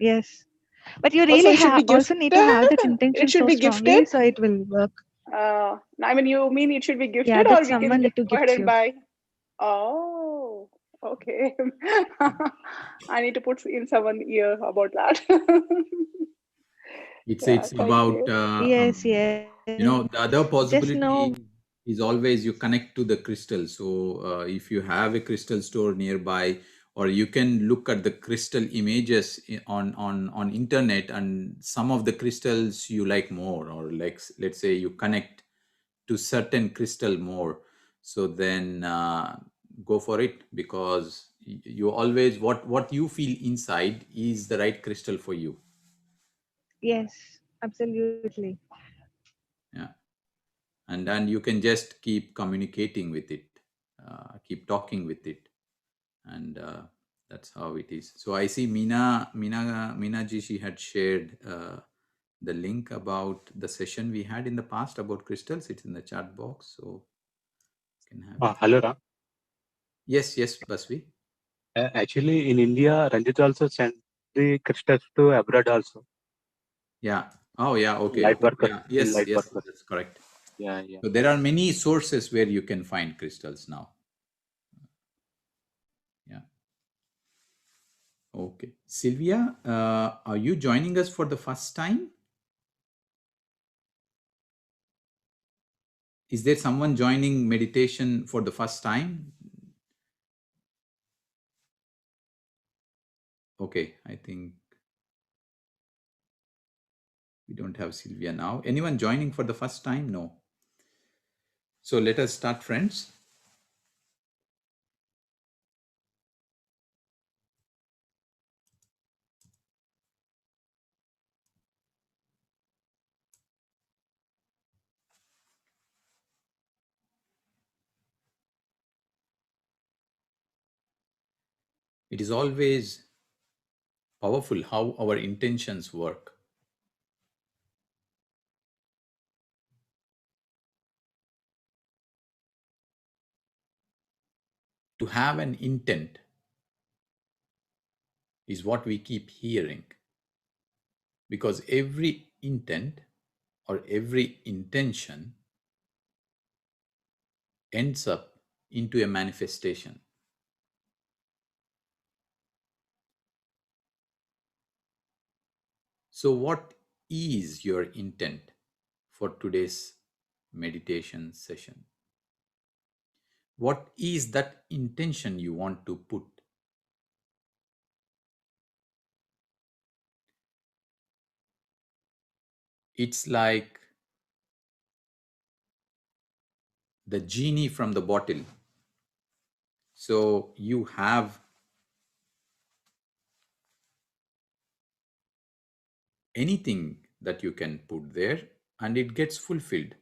Yes. But you Also, really it should be also need to gifted. have that It intention should so be gifted. strongly so it will work. I mean, you mean it should be Yeah, gifted, or that we can someone just need to go ahead gift and you. buy? Oh, okay. I need to put in someone ear about that. Yeah, It's thank about you. Yes, yes. the other Just know. possibility is always you connect to the crystal. So if you have a crystal store nearby, or you can look at the crystal images on internet, and some of the crystals you like more, or like let's say you connect to certain crystal more, so then go for it, because you always, what you feel inside is the right crystal for you. Yes, absolutely. Yeah. And you can just keep communicating with it, keep talking with it, and that's how it is. So I see Meena ji, she had shared the link about the session we had in the past about crystals. It's in the chat box, so you can have it. Hello, Ram. Yes, yes, Basvi. Actually, in India, Ranjit also sent the crystals to abroad also. Yeah. Oh yeah, okay, Light okay. workers, Yeah, in yes, light yes, workers. that's correct. Yeah, yeah. So there are many sources where you can find crystals now. Yeah. Okay. Sylvia, are you joining us for the first time? Is there someone joining meditation for the first time? Okay, I think we don't have Sylvia now. Anyone joining for the first time? No. So let us start, friends. It is always powerful how our intentions work. To have an intent is what we keep hearing, because every intent or every intention ends up into a manifestation. So, what is your intent for today's meditation session? What is that intention you want to put? It's like the genie from the bottle. So, you have anything that you can put there and it gets fulfilled.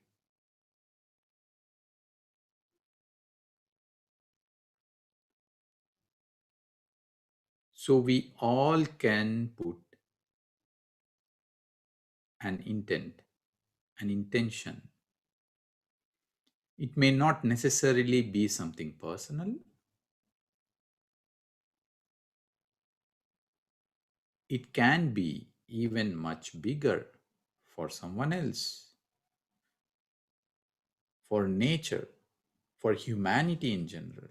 So, we all can put an intent, an intention. It may not necessarily be something personal, it can be even much bigger for someone else, for nature, for humanity in general,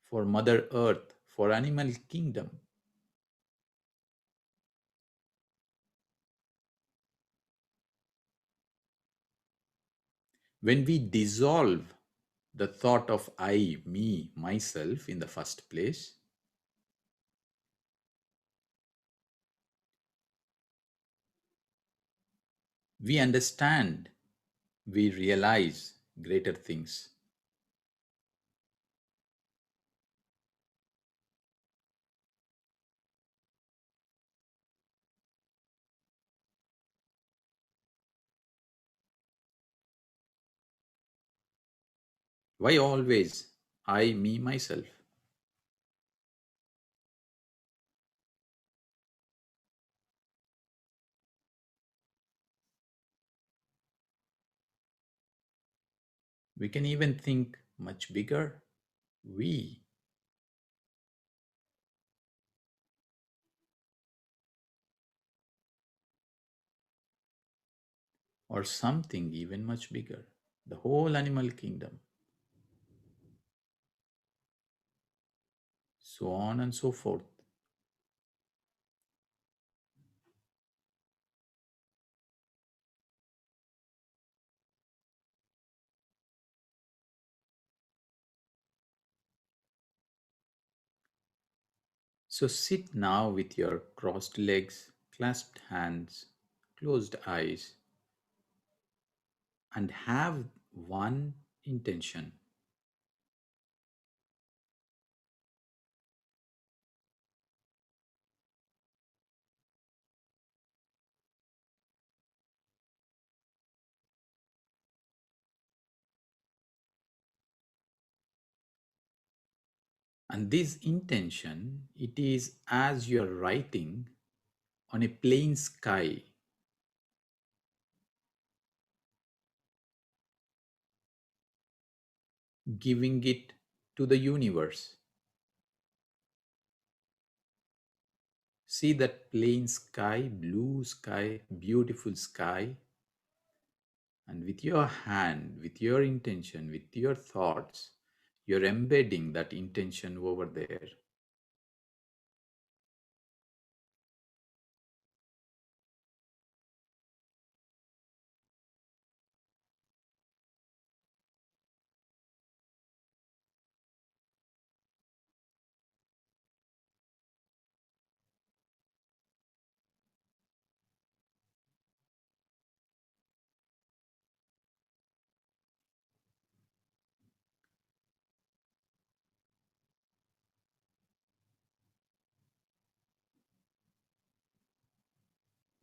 for Mother Earth, for animal kingdom. When we dissolve the thought of I, me, myself in the first place, we understand, we realize greater things. Why always I, me, myself? We can even think much bigger. We. or something even much bigger, the whole animal kingdom, so on and so forth. So sit now with your crossed legs, clasped hands, closed eyes, and have one intention. And this intention, it is as you are writing on a plain sky, giving it to the universe. See that plain sky, blue sky, beautiful sky, and with your hand, with your intention, with your thoughts, you're embedding that intention over there.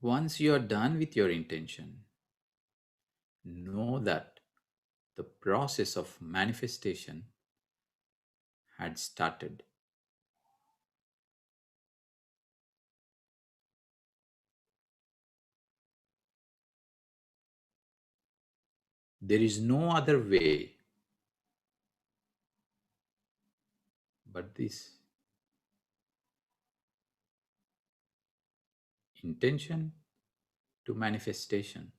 Once you are done with your intention, know that the process of manifestation had started. There is no other way but this intention to manifestation.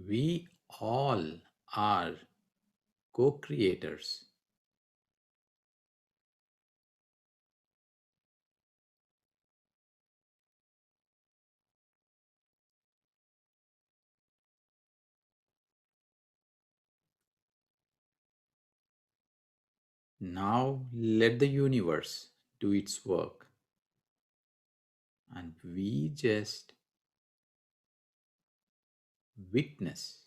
We all are co creators. Now let the universe do its work and we just witness.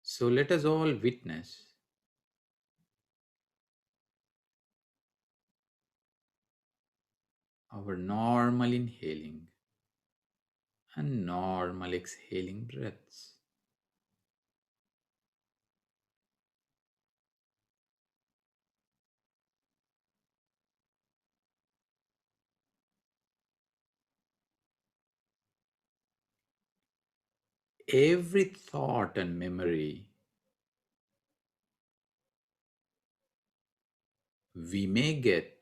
So let us all witness our normal inhaling and normal exhaling breaths. Every thought and memory we may get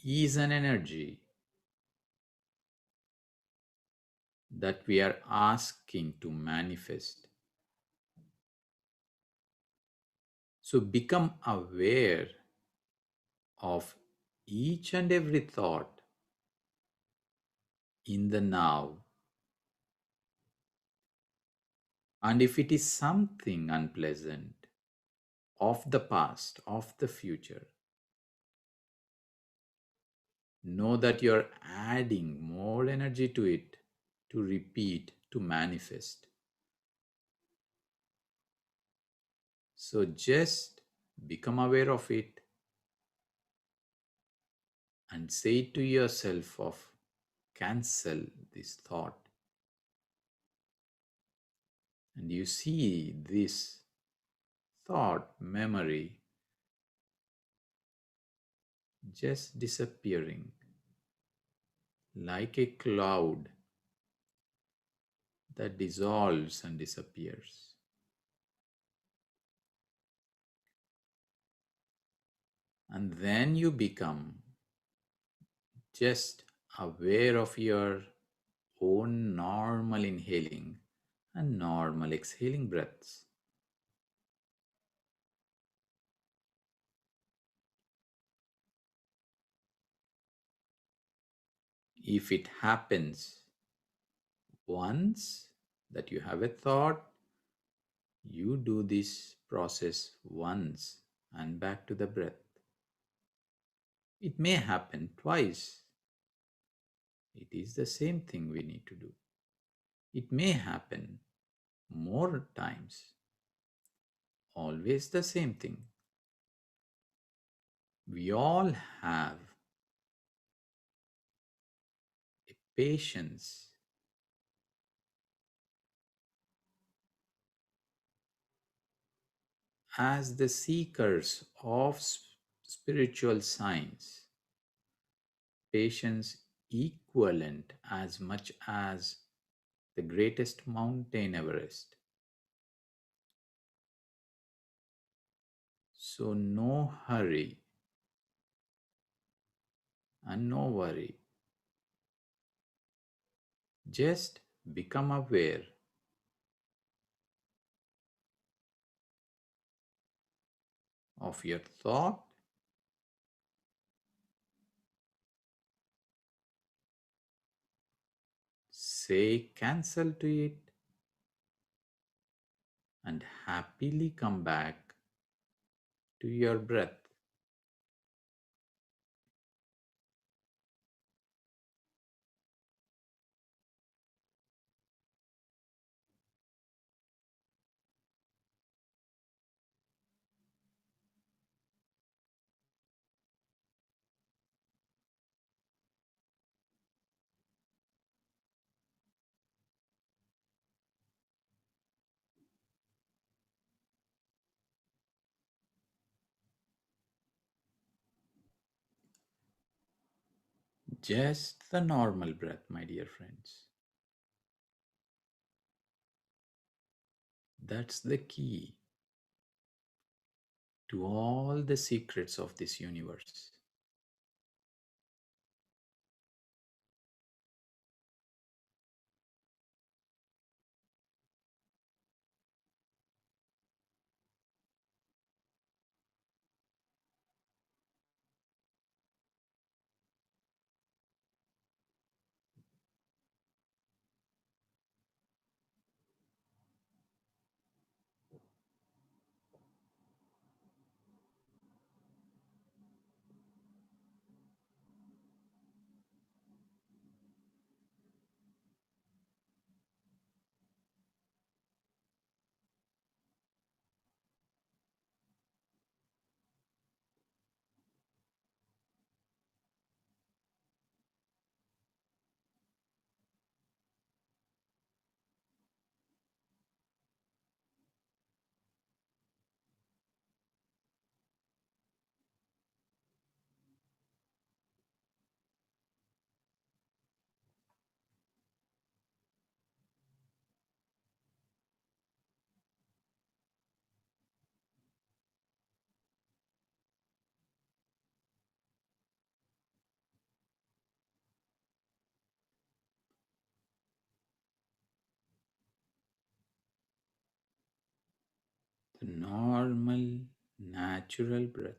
is an energy that we are asking to manifest. So become aware of each and every thought in the now. And if it is something unpleasant, of the past, of the future, know that you're adding more energy to it to repeat, to manifest. So just become aware of it and say to yourself of cancel this thought. And you see this thought, memory just disappearing like a cloud that dissolves and disappears. And then you become just aware of your own normal inhaling and normal exhaling breaths. If it happens once that you have a thought, you do this process once and back to the breath. It may happen twice. It is the same thing we need to do. It may happen more times. Always the same thing. We all have a patience as the seekers of spiritual science. Patience equivalent as much as the greatest mountain Everest. So, no hurry and no worry. Just become aware of your thought, say cancel to it, and happily come back to your breath. Just the normal breath, my dear friends. That's the key to all the secrets of this universe. The normal, natural breath.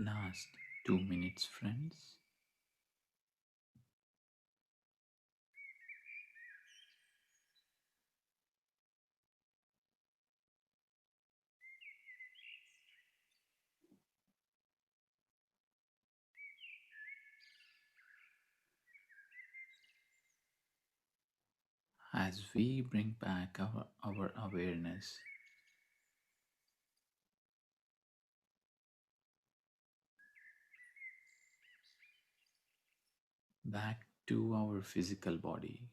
Last 2 minutes, friends. As we bring back our awareness back to our physical body,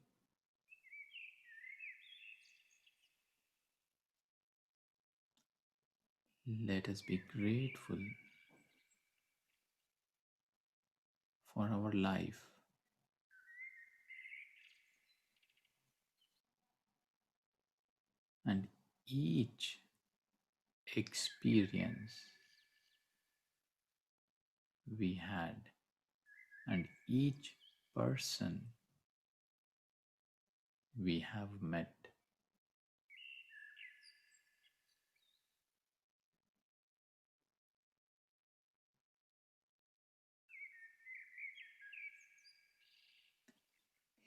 let us be grateful for our life and each experience we had and each person we have met.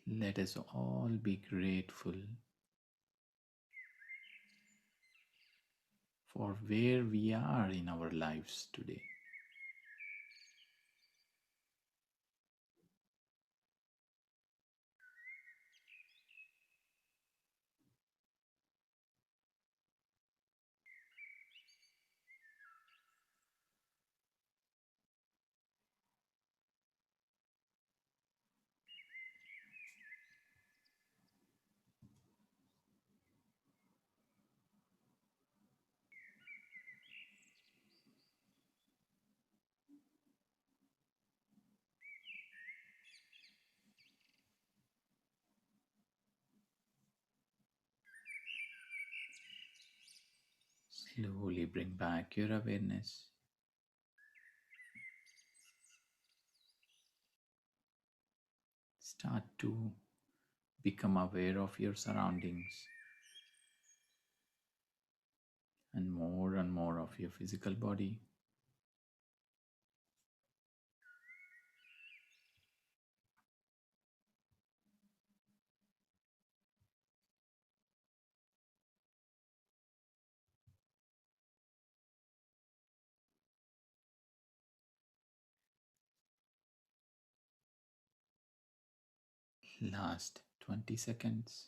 Let us all be grateful for where we are in our lives today. Slowly bring back your awareness. Start to become aware of your surroundings and more of your physical body. Last 20 seconds.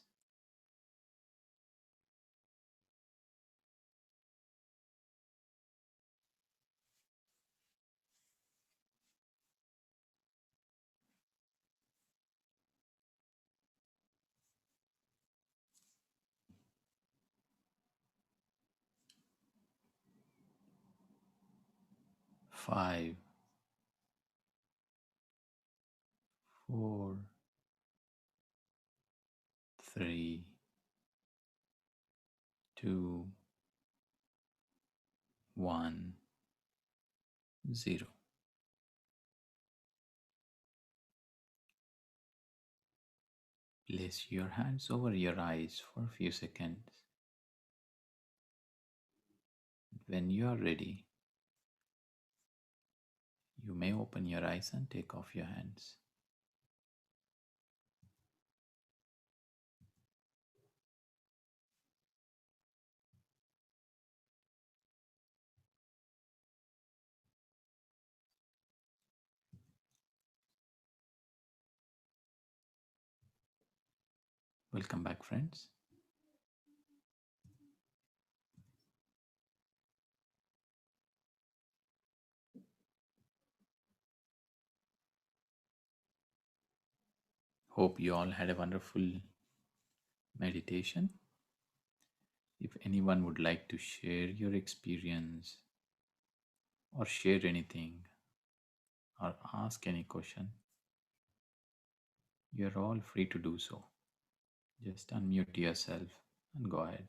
5, 4, 3, 2, 1, 0. Place your hands over your eyes for a few seconds. When you are ready, you may open your eyes and take off your hands. Welcome back, friends. Hope you all had a wonderful meditation. If anyone would like to share your experience or share anything or ask any question, you're all free to do so. Just unmute yourself and go ahead.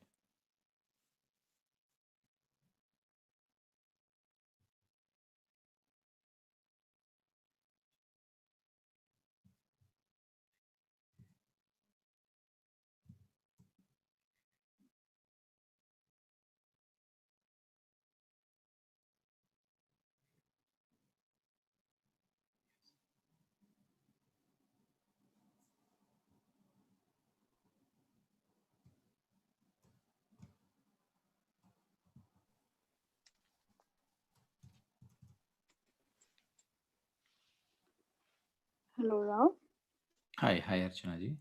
Hello, Ram. Hi, Archana ji.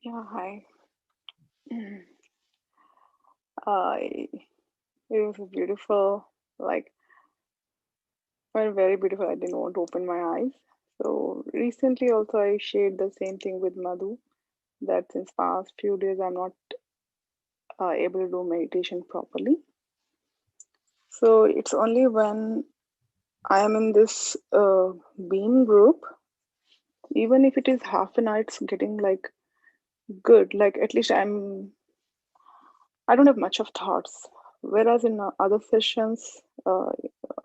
Yeah, hi. I It was a beautiful, like, well, very beautiful. I didn't want to open my eyes. So recently, also, I shared the same thing with Madhu that since past few days I'm not able to do meditation properly. So it's only when I am in this beam group, even if it is half an hour, it's getting like good. Like at least I don't have much of thoughts. Whereas in other sessions,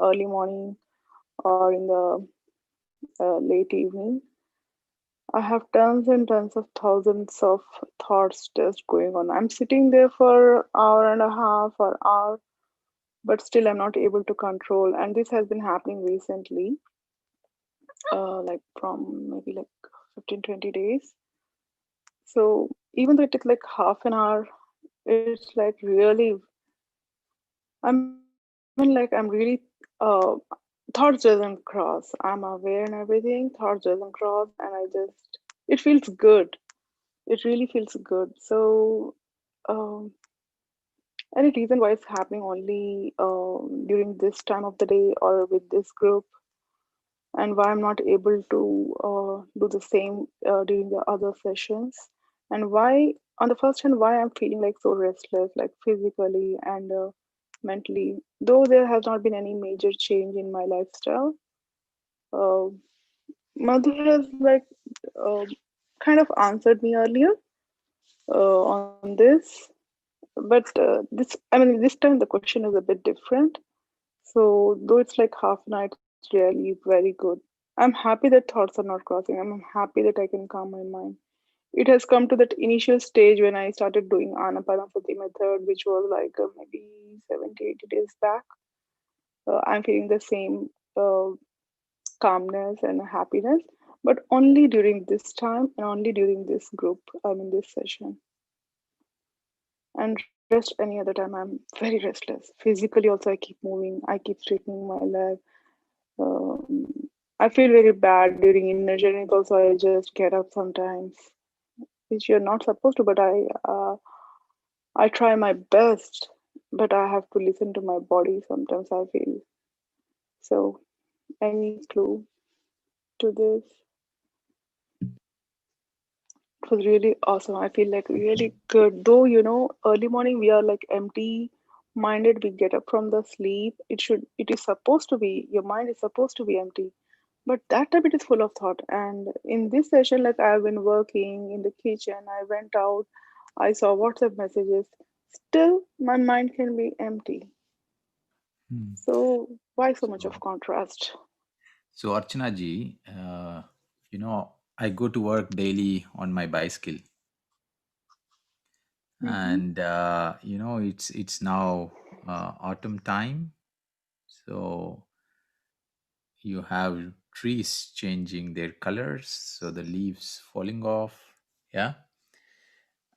early morning or in the late evening, I have tons and tons of thousands of thoughts just going on. I'm sitting there for hour and a half or hour, but still I'm not able to control. And this has been happening recently, like from maybe like 15, 20 days. So even though it is like half an hour, it's like really, I mean, like I'm really, uh, thoughts doesn't cross. I'm aware and everything, thoughts doesn't cross, and I just, it feels good. It really feels good. So, um, any reason why it's happening only during this time of the day or with this group, and why I'm not able to do the same during the other sessions, and why, on the first hand, why I'm feeling like so restless, like physically and mentally, though there has not been any major change in my lifestyle. Uh, Madhu has like uh, kind of answered me earlier on this, but this time the question is a bit different. So though it's like half an hour, it's really very good. I'm happy that thoughts are not crossing. I'm happy that I can calm my mind. It has come to that initial stage when I started doing Anapanasati method, which was like maybe 70, 80 days back. I'm feeling the same uh, calmness and happiness, but only during this time and only during this group. I'm in this session. And rest any other time, I'm very restless. Physically, also, I keep moving. I keep straightening my leg. Um, I feel very bad during energetic. Also, I just get up sometimes, which you're not supposed to. But I try my best. But I have to listen to my body. Sometimes I feel so. Any clue to this? It was really awesome. I feel like really good. Though, early morning we are like empty minded. We get up from the sleep. It is supposed to be, your mind is supposed to be empty. But that time it is full of thought. And in this session, like I've been working in the kitchen, I went out, I saw WhatsApp messages. Still, my mind can be empty. Hmm. So why so much of So, contrast? so Archana ji, I go to work daily on my bicycle, Mm-hmm, and it's now autumn time, so you have trees changing their colors, so the leaves falling off. Yeah,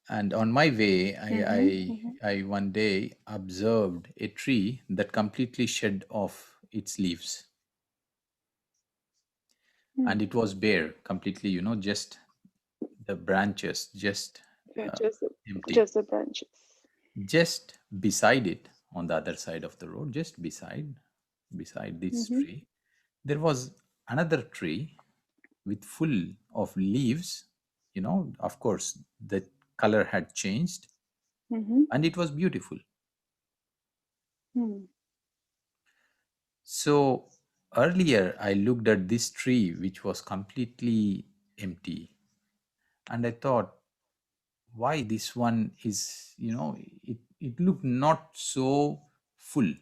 and on my way, mm-hmm, mm-hmm, I one day observed a tree that completely shed off its leaves, mm. and it was bare completely. Just the branches, just Yeah, uh, empty. just the branches. Just beside it, on the other side of the road, just beside this Mm-hmm, tree, there was another tree with full of leaves. Of course, the color had changed, mm-hmm, and it was beautiful. mm-hmm, So earlier, I looked at this tree, which was completely empty, and I thought, why this one is, it looked not so full,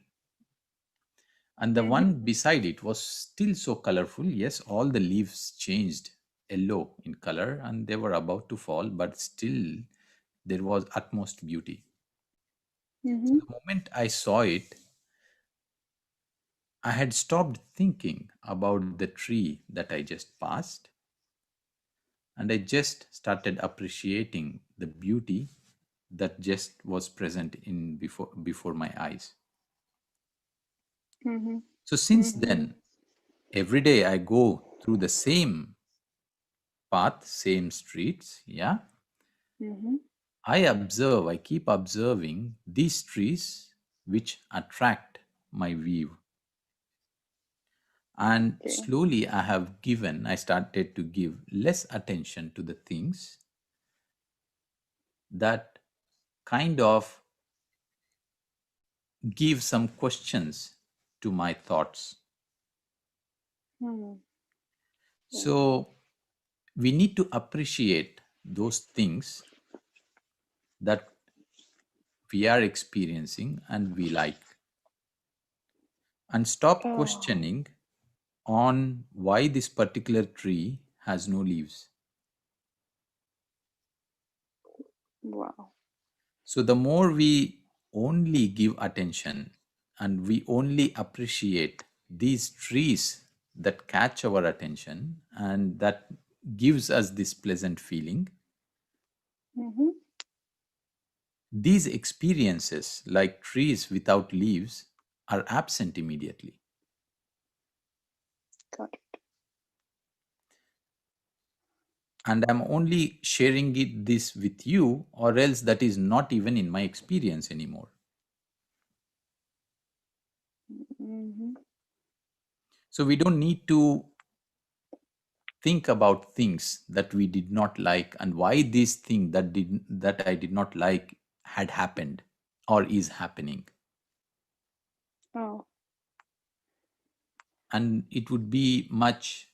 and the mm-hmm, one beside it was still so colorful. Yes, all the leaves changed yellow in color, and they were about to fall, but still there was utmost beauty. So mm-hmm, the moment I saw it, I had stopped thinking about the tree that I just passed, and I just started appreciating the beauty that just was present in before my eyes. mm-hmm, So since mm-hmm. then, Every day I go through the same path, same streets, yeah. Mm-hmm. I keep observing these trees which attract my view. And Okay. slowly I started to give less attention to the things that kind of give some questions to my thoughts. Hmm. So we need to appreciate those things that we are experiencing and we like, and stop Oh, questioning on why this particular tree has no leaves. wow. So the more we only give attention and we only appreciate these trees that catch our attention and that gives us this pleasant feeling, Mm-hmm. these experiences, like trees without leaves, are absent immediately. Got it. And I'm only sharing this with you, or else that is not even in my experience anymore. Mm-hmm. So we don't need to think about things that we did not like and why this thing that I did not like had happened or is happening. Oh, And it would be much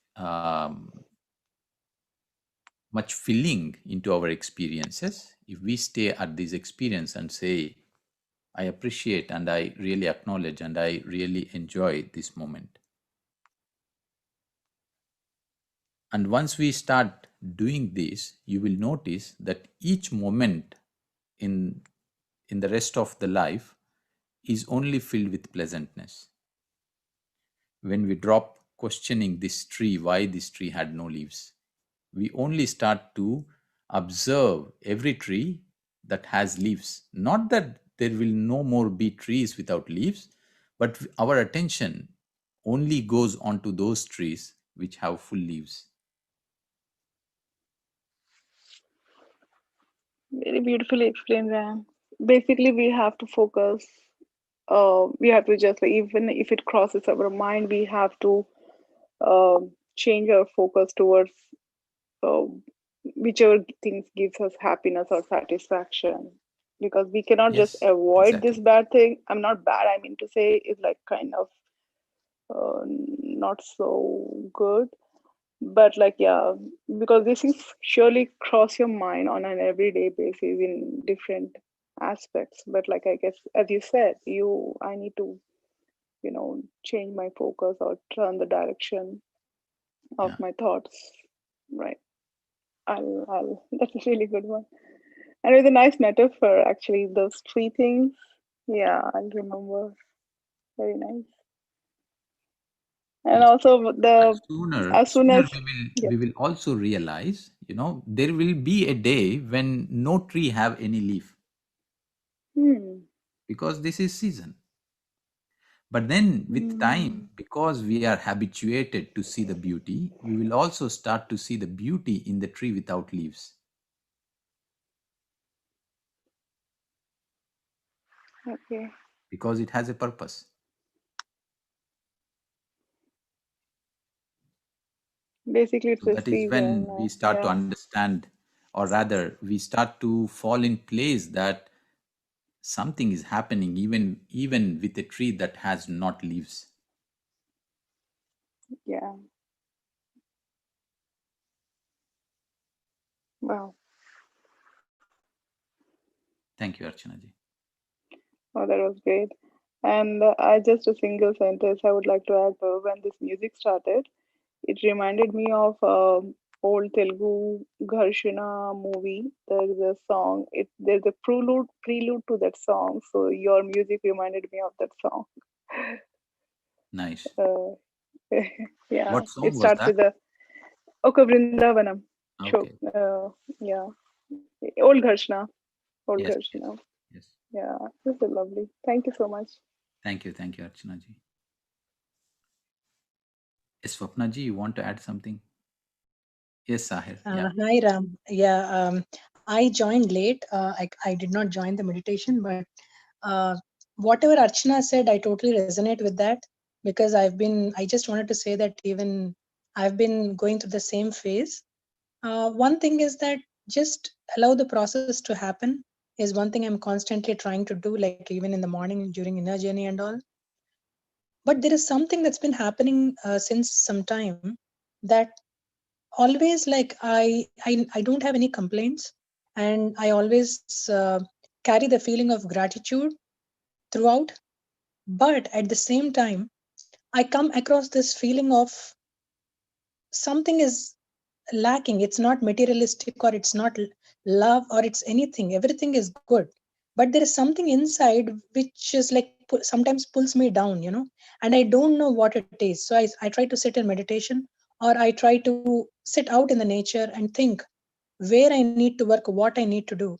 filling into our experiences if we stay at this experience and say, I appreciate and I really acknowledge and I really enjoy this moment. And once we start doing this, you will notice that each moment in in the rest of the life is only filled with pleasantness. When we drop questioning this tree, why this tree had no leaves, we only start to observe every tree that has leaves. Not that there will no more be trees without leaves, but our attention only goes on to those trees which have full leaves. very beautifully explained, Ram. Basically, we have to focus. We have to just like, even if it crosses our mind, we have to change our focus towards uh, whichever things gives us happiness or satisfaction. Because we cannot just Yes, avoid this exactly. bad thing. I'm not bad. I mean to say, it's like kind of not so good. But like yeah, because these things surely cross your mind on an everyday basis in different aspects. But like I guess as you said, I need to change my focus or turn the direction of Yeah. my thoughts. Right. I'll that's a really good one. And with a nice metaphor actually, those three things. Yeah, I'll remember. Very nice. And Yes. also And the sooner as soon sooner as yeah. we will also realize, there will be a day when no tree have any leaf, Hmm. because this is season. But then with time, Hmm. because we are habituated to see the beauty, we will also start to see the beauty in the tree without leaves, Okay. because it has a purpose. Basically, it's So a that is when season. we start to Yeah. understand, or rather, we start to fall in place that something is happening even with a tree that has not leaves. Yeah. Wow. Thank you, Archana ji. Oh, that was great. And I just a single sentence I would like to add when this music started, it reminded me of old Telugu Gharshana movie. There's a song. There's a prelude to that song. So your music reminded me of that song. Nice. Uh, yeah, What it song was starts that? with the Oka Vrindavanam. Show. Okay. Yeah, old Gharshana. Old Yes, yes, Gharshana. yes. Yeah, this is lovely. Thank you so much. Thank you, Archana ji. Yes, Swapna ji, you want to add something? Yes, Sahir. Yeah. Hi, Ram. Yeah, I joined late. I did not join the meditation, but uh, whatever Archana said, I totally resonate with that because I just wanted to say that even I've been going through the same phase. One thing is that just allow the process to happen is one thing I'm constantly trying to do, like even in the morning during inner journey and all. But there is something that's been happening since some time that always like I don't have any complaints, and I always carry the feeling of gratitude throughout. But at the same time, I come across this feeling of something is lacking. It's not materialistic, or it's not love, or it's anything. Everything is good, but there is something inside which is like sometimes pulls me down, and I don't know what it is. So I try to sit in meditation, or I try to sit out in the nature and think where I need to work, what I need to do,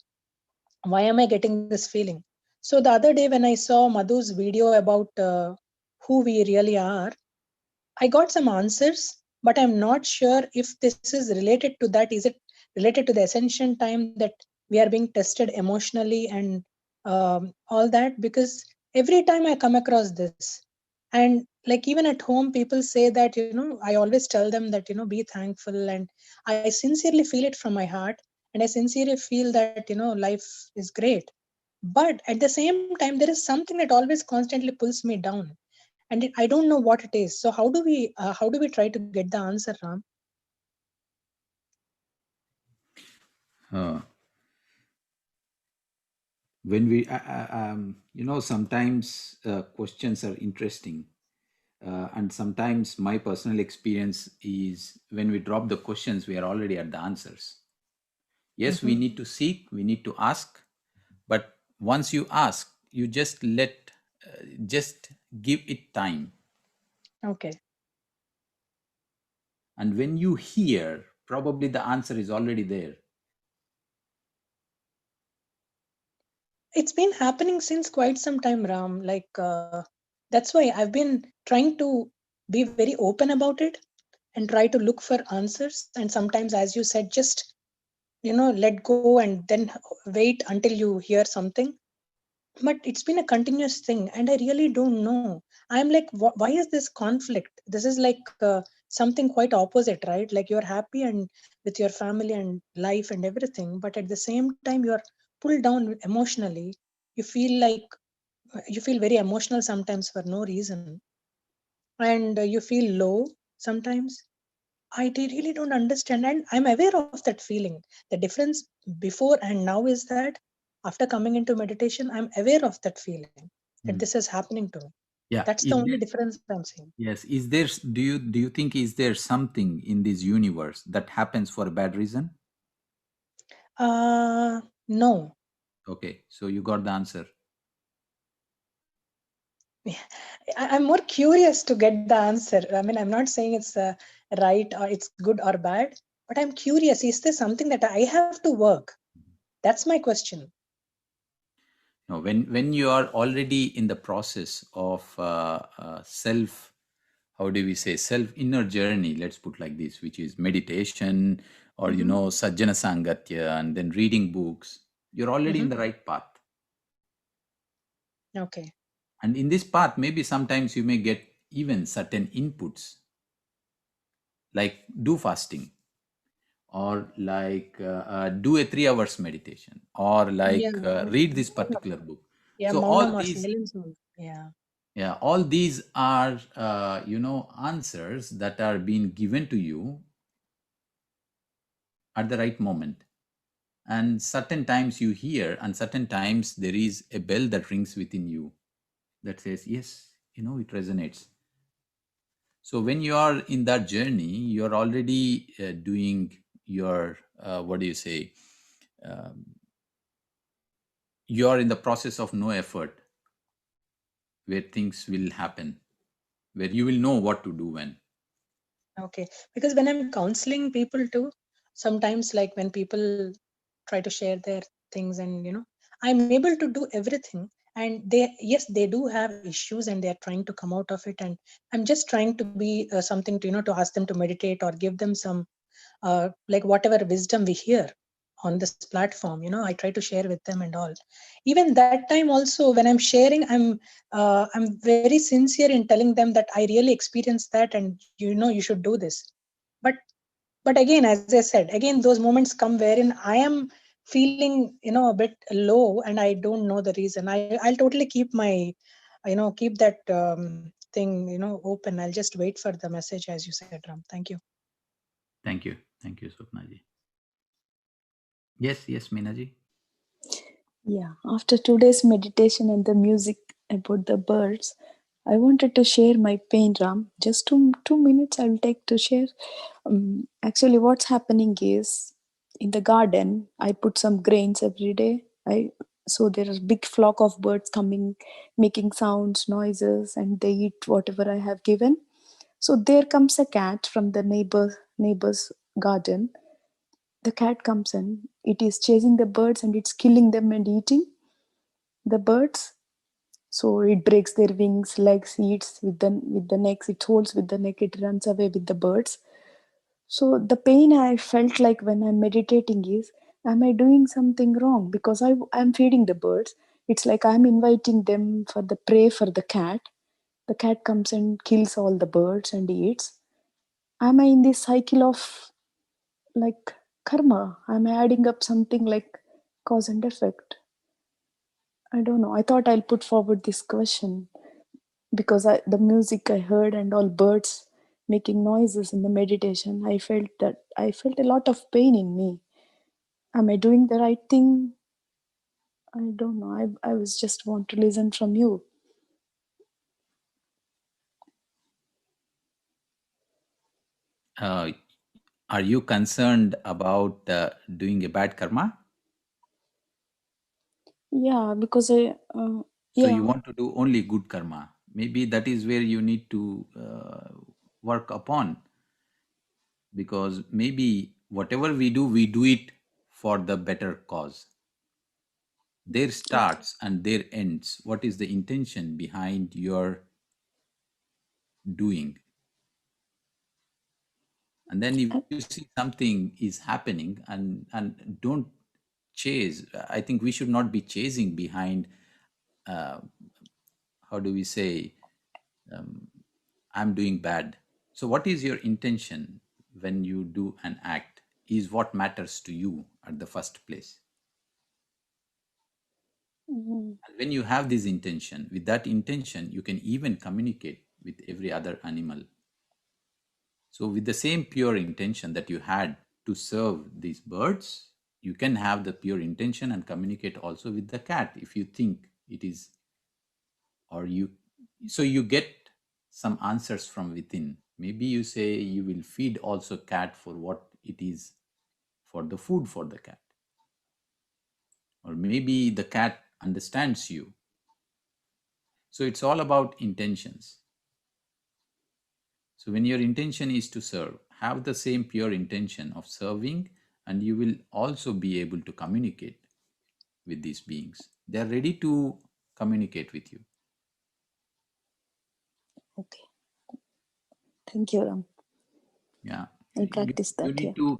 why am I getting this feeling. So the other day when I saw Madhu's video about who we really are, I got some answers, but I'm not sure if this is related to that. Is it related to the ascension time that we are being tested emotionally and all that? Because every time I come across this, and like even at home, people say that, I always tell them that, be thankful. And I sincerely feel it from my heart. And I sincerely feel that, life is great. But at the same time, there is something that always constantly pulls me down, and I don't know what it is. So how do we try to get the answer, Ram? Uh, when we, sometimes questions are interesting. And sometimes my personal experience is when we drop the questions, we are already at the answers. Yes, we Hmm. need to seek, we need to ask, but once you ask, you just just give it time. Okay. And when you hear, probably the answer is already there. It's been happening since quite some time, Ram. Like that's why I've been trying to be very open about it and try to look for answers. And sometimes, as you said, just let go and then wait until you hear something. But it's been a continuous thing, and I really don't know. I'm like, why is this conflict? This is like something quite opposite, right? Like you're happy and with your family and life and everything, but at the same time you're pulled down emotionally. You feel like you feel very emotional sometimes for no reason, and you feel low sometimes. Really don't understand, and I'm aware of that feeling. The difference before and now is that after coming into meditation, I'm aware of that feeling that Hmm. this is happening to me. Yeah. That's the only difference I'm seeing. Yes. Is there, do you think, is there something in this universe that happens for a bad reason? No. Okay. So you got the answer. I'm more curious to get the answer. I mean, I'm not saying it's right or it's good or bad, but I'm curious. Is there something that I have to work? That's my question. No, when you are already in the process of self, how do we say, self inner journey, let's put like this, which is meditation, or Hmm. sajjana sangatya, and then reading books, you're already in Hmm. the right path. Okay. And in this path, maybe sometimes you may get even certain inputs, like do fasting, or like do a 3 hours meditation, or Yeah. like read this particular book. Yeah. So Maunam all or these, silence. Yeah. yeah, all these are answers that are being given to you at the right moment. And certain times you hear, and certain times there is a bell that rings within you that says yes, it resonates. So when you are in that journey, you're already doing your what do you say, um, you are in the process of no effort, where things will happen, where you will know what to do when. Okay. Because when I'm counseling people too, sometimes like when people try to share their things, and I'm able to do everything. and they, yes, they do have issues and they are trying to come out of it, and I'm just trying to be something to, to ask them to meditate or give them some like whatever wisdom we hear on this platform, I try to share with them and all. Even that time also, when I'm sharing, I'm very sincere in telling them that I really experienced that, and you should do this. but but again, as I said, again, those moments come wherein I am feeling, a bit low, and I don't know the reason. I'll totally keep my, keep that thing, open. I'll just wait for the message, as you said, Ram. Thank you. Thank you, Swapnaji. Yes, Minaji. Yeah, after today's meditation and the music about the birds, I wanted to share my pain, Ram. Just 2 minutes I will take to share. Actually, what's happening is in the garden, I put some grains every day. So there is big flock of birds coming, making sounds, noises, and they eat whatever I have given. So there comes a cat from the neighbor's garden. The cat comes in. It is chasing the birds and it's killing them and eating the birds. So it breaks their wings, legs, eats with the necks, it holds with the neck, it runs away with the birds. So the pain I felt like when I'm meditating is, am I doing something wrong? Because I'm feeding the birds. It's like I'm inviting them for the prey for the cat. The cat comes and kills all the birds and eats. Am I in this cycle of like karma? Am I adding up something like cause and effect? I don't know. I thought I'll put forward this question because the music I heard and all birds making noises in the meditation, I felt a lot of pain in me. Am I doing the right thing? I don't know. I was just want to listen from you. Uh, are you concerned about doing a bad karma? Yeah, because So you yeah. want to do only good karma. Maybe that is where you need to work upon, because maybe whatever we do it for the better cause. There Okay. starts and there ends. What is the intention behind your doing? And then if Uh, you see something is happening, and don't chase. I think we should not be chasing behind, uh, how do we say, um, I'm doing bad. So what is your intention when you do an act is what matters to you at the first place. mm, And when you have this intention, with that intention you can even communicate with every other animal. So with the same pure intention that you had to serve these birds, you can have the pure intention and communicate also with the cat if you think it is, or you, so you get some answers from within. Maybe you say you will feed also cat for what it is, for the food for the cat, or maybe the cat understands you. So it's all about intentions. So when your intention is to serve, have the same pure intention of serving, and you will also be able to communicate with these beings. They are ready to communicate with you. okay. Thank you, Ram. Yeah, I'll you, practice you that. Yeah. need to,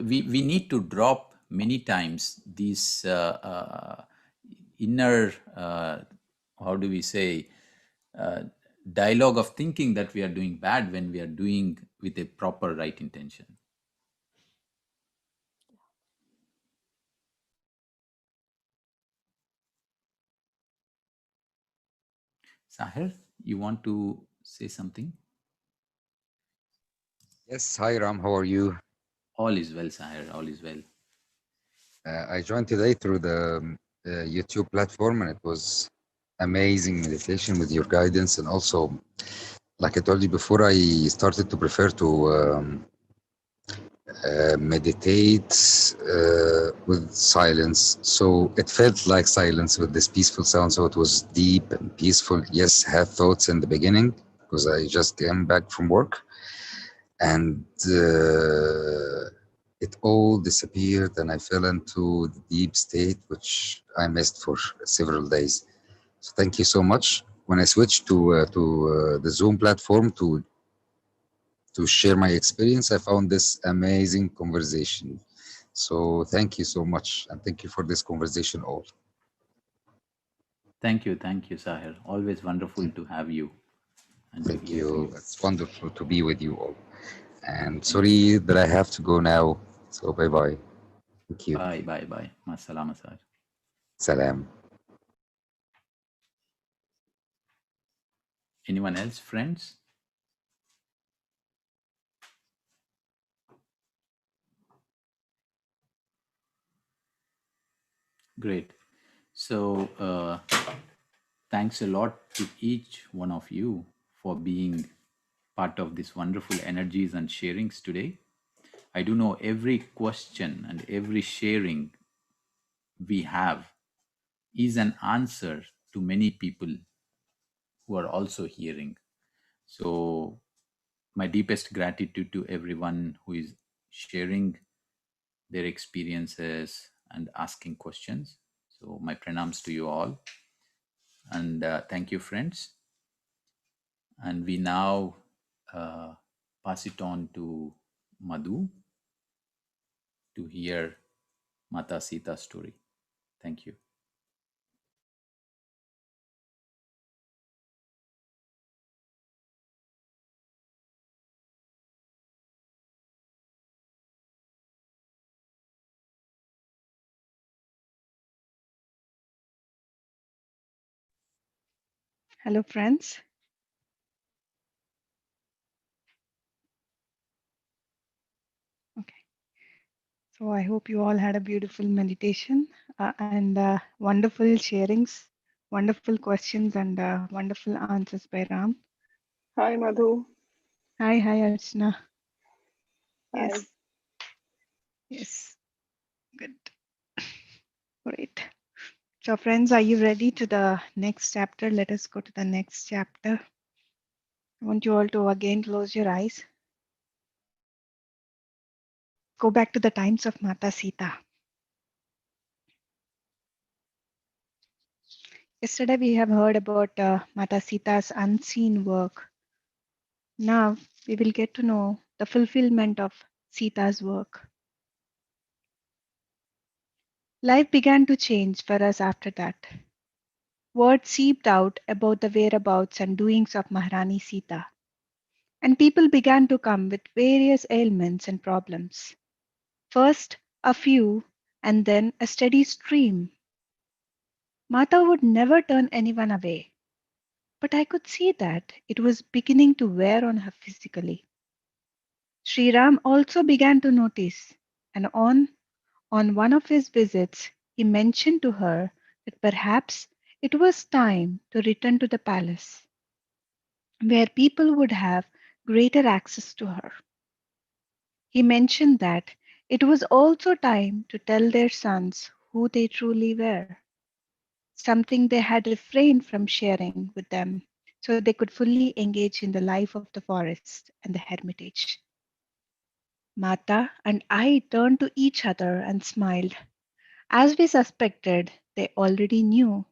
we need to drop many times these inner, how do we say, uh, dialogue of thinking that we are doing bad when we are doing with a proper right intention. Sahir, you want to say something? Yes, hi Ram, how are you? All is well, Sahir, all is well. I joined today through the YouTube platform, and it was amazing meditation with your guidance. And also, like I told you before, I started to prefer to meditate with silence. So it felt like silence with this peaceful sound. So it was deep and peaceful. Yes, had thoughts in the beginning because I just came back from work, and it all disappeared, and I fell into the deep state which I missed for several days. So thank you so much. When I switched to the Zoom platform to share my experience, I found this amazing conversation. So thank you so much, and thank you for this conversation all. Thank you, Sahir. Always wonderful to have you and to Thank hear you. you. It's wonderful to be with you all. And Thank you. sorry that I have to go now. So bye bye. Thank you. Bye, bye, bye. Masalama, Sahir. Salam. Anyone else, friends? Great. So, thanks a lot to each one of you for being part of this wonderful energies and sharings today. I do know every question and every sharing we have is an answer to many people who are also hearing. So, my deepest gratitude to everyone who is sharing their experiences and asking questions. So, my pranams to you all. And thank you, friends. And we now uh, pass it on to Madhu to hear Mata Sita's story. Thank you. Hello, friends. Okay. So I hope you all had a beautiful meditation and wonderful sharings, wonderful questions, and wonderful answers by Ram. Hi, Madhu. Hi, Archana. Hi. Yes, yes, good. Great. So, friends, are you ready to the next chapter? Let us go to the next chapter. I want you all to again close your eyes. Go back to the times of Mata Sita. Yesterday, we have heard about Mata Sita's unseen work. Now, we will get to know the fulfillment of Sita's work. Life began to change for us after that. Word seeped out about the whereabouts and doings of Maharani Sita, and people began to come with various ailments and problems. First, a few, and then a steady stream. Mata would never turn anyone away, but I could see that it was beginning to wear on her physically. Sri Ram also began to notice, and on one of his visits, he mentioned to her that perhaps it was time to return to the palace, where people would have greater access to her. He mentioned that it was also time to tell their sons who they truly were, something they had refrained from sharing with them so they could fully engage in the life of the forest and the hermitage. Mata and I turned to each other and smiled. As we suspected, they already knew.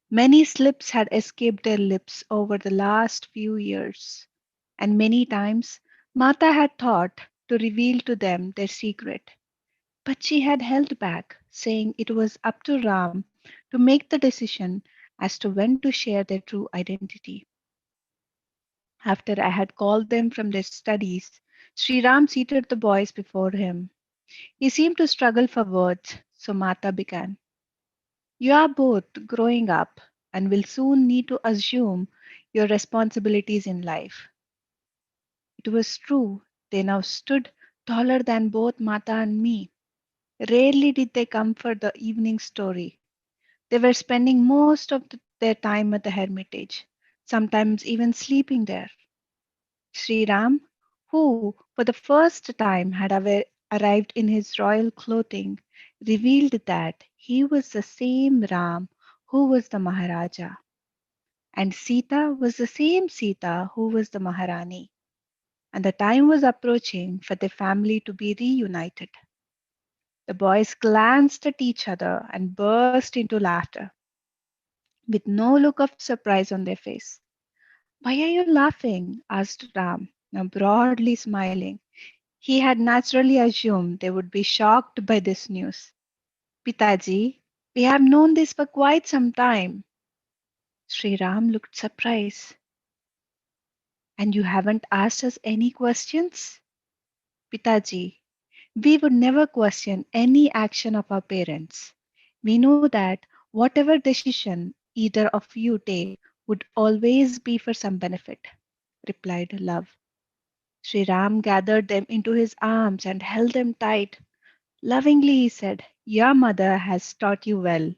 Many slips had escaped their lips over the last few years, and many times Mata had thought to reveal to them their secret. But she had held back, saying it was up to Ram to make the decision as to when to share their true identity. After I had called them from their studies, Sri Ram seated the boys before him. He seemed to struggle for words, so Mata began. You are both growing up and will soon need to assume your responsibilities in life. It was true, they now stood taller than both Mata and me. Rarely did they come for the evening story. They were spending most of their time at the hermitage, sometimes even sleeping there. Sri Ram, who for the first time had arrived in his royal clothing, revealed that he was the same Ram who was the Maharaja, and Sita was the same Sita who was the Maharani, and the time was approaching for the family to be reunited. The boys glanced at each other and burst into laughter. with no look of surprise on their face. Why are you laughing? Asked Ram, now broadly smiling. He had naturally assumed they would be shocked by this news. Pitaji, we have known this for quite some time. Sri Ram looked surprised. And you haven't asked us any questions? Pitaji, we would never question any action of our parents. We know that whatever decision either of you take would always be for some benefit, replied Love. Sri Ram gathered them into his arms and held them tight. Lovingly he said, your mother has taught you well.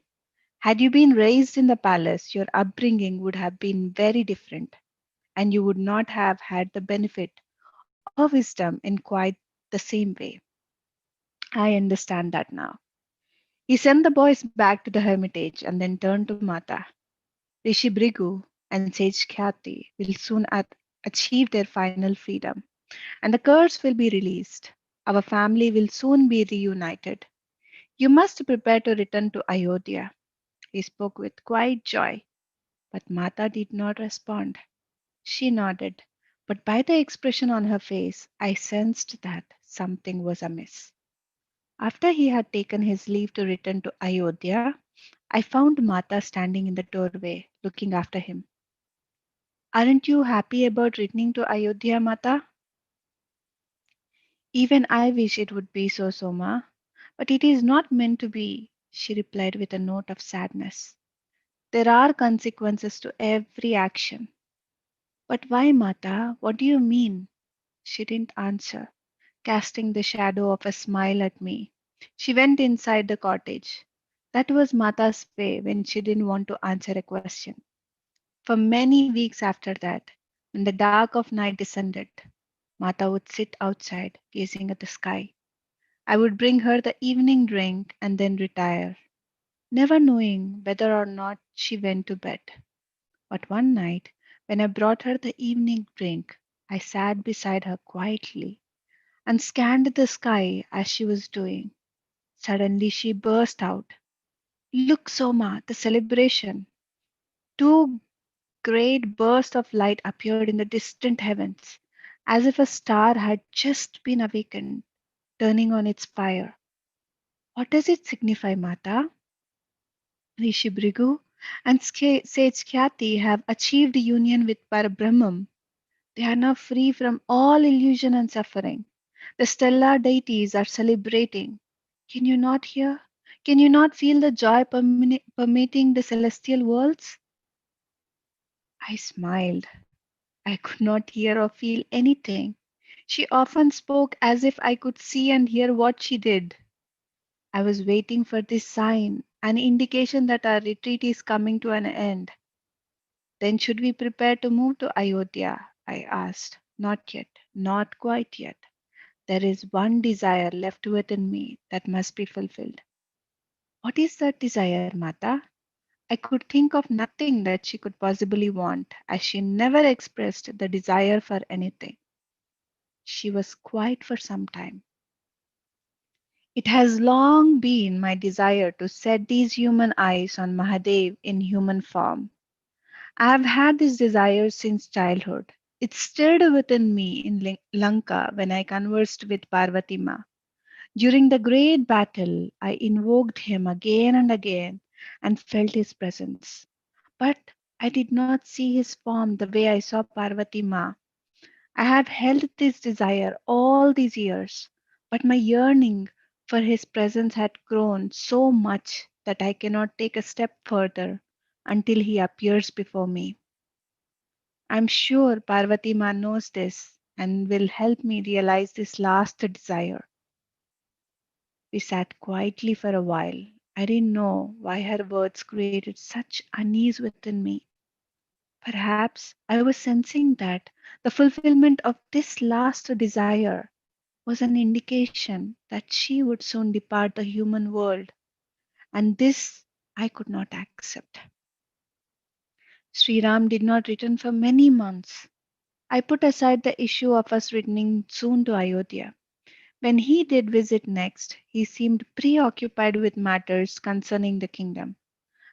Had you been raised in the palace, your upbringing would have been very different, and you would not have had the benefit or wisdom in quite the same way. I understand that now. He sent the boys back to the hermitage and then turned to Mata. Rishi Brigu and Sage Khyati will soon achieve their final freedom, and the curse will be released. Our family will soon be reunited. You must prepare to return to Ayodhya. He spoke with quiet joy, but Mata did not respond. She nodded, but by the expression on her face, I sensed that something was amiss. After he had taken his leave to return to Ayodhya, I found Mata standing in the doorway, looking after him. Aren't you happy about returning to Ayodhya, Mata? Even I wish it would be so, Soma. But it is not meant to be, she replied with a note of sadness. There are consequences to every action. But why, Mata? What do you mean? She didn't answer, casting the shadow of a smile at me. She went inside the cottage. That was Mata's way when she didn't want to answer a question. For many weeks after that, when the dark of night descended, Mata would sit outside, gazing at the sky. I would bring her the evening drink and then retire, never knowing whether or not she went to bed. But one night, when I brought her the evening drink, I sat beside her quietly and scanned the sky as she was doing. Suddenly she burst out, look, Soma, the celebration. Two great bursts of light appeared in the distant heavens, as if a star had just been awakened, turning on its fire. What does it signify, Mata? Rishi Brigu and Sage Khyati have achieved union with Parabrahmam. They are now free from all illusion and suffering. The stellar deities are celebrating. Can you not hear? Can you not feel the joy permeating the celestial worlds? I smiled. I could not hear or feel anything. She often spoke as if I could see and hear what she did. I was waiting for this sign, an indication that our retreat is coming to an end. Then should we prepare to move to Ayodhya? I asked. Not yet, not quite yet. There is one desire left within me that must be fulfilled. What is that desire, Mata? I could think of nothing that she could possibly want, as she never expressed the desire for anything. She was quiet for some time. It has long been my desire to set these human eyes on Mahadev in human form. I have had this desire since childhood. It stirred within me in Lanka when I conversed with Parvati Ma. During the great battle, I invoked him again and again and felt his presence. But I did not see his form the way I saw Parvati Ma. I have held this desire all these years, but my yearning for his presence had grown so much that I cannot take a step further until he appears before me. I'm sure Parvati Ma knows this and will help me realize this last desire. We sat quietly for a while. I didn't know why her words created such unease within me. Perhaps I was sensing that the fulfillment of this last desire was an indication that she would soon depart the human world, and this I could not accept. Sri Ram did not return for many months. I put aside the issue of us returning soon to Ayodhya. When he did visit next, he seemed preoccupied with matters concerning the kingdom.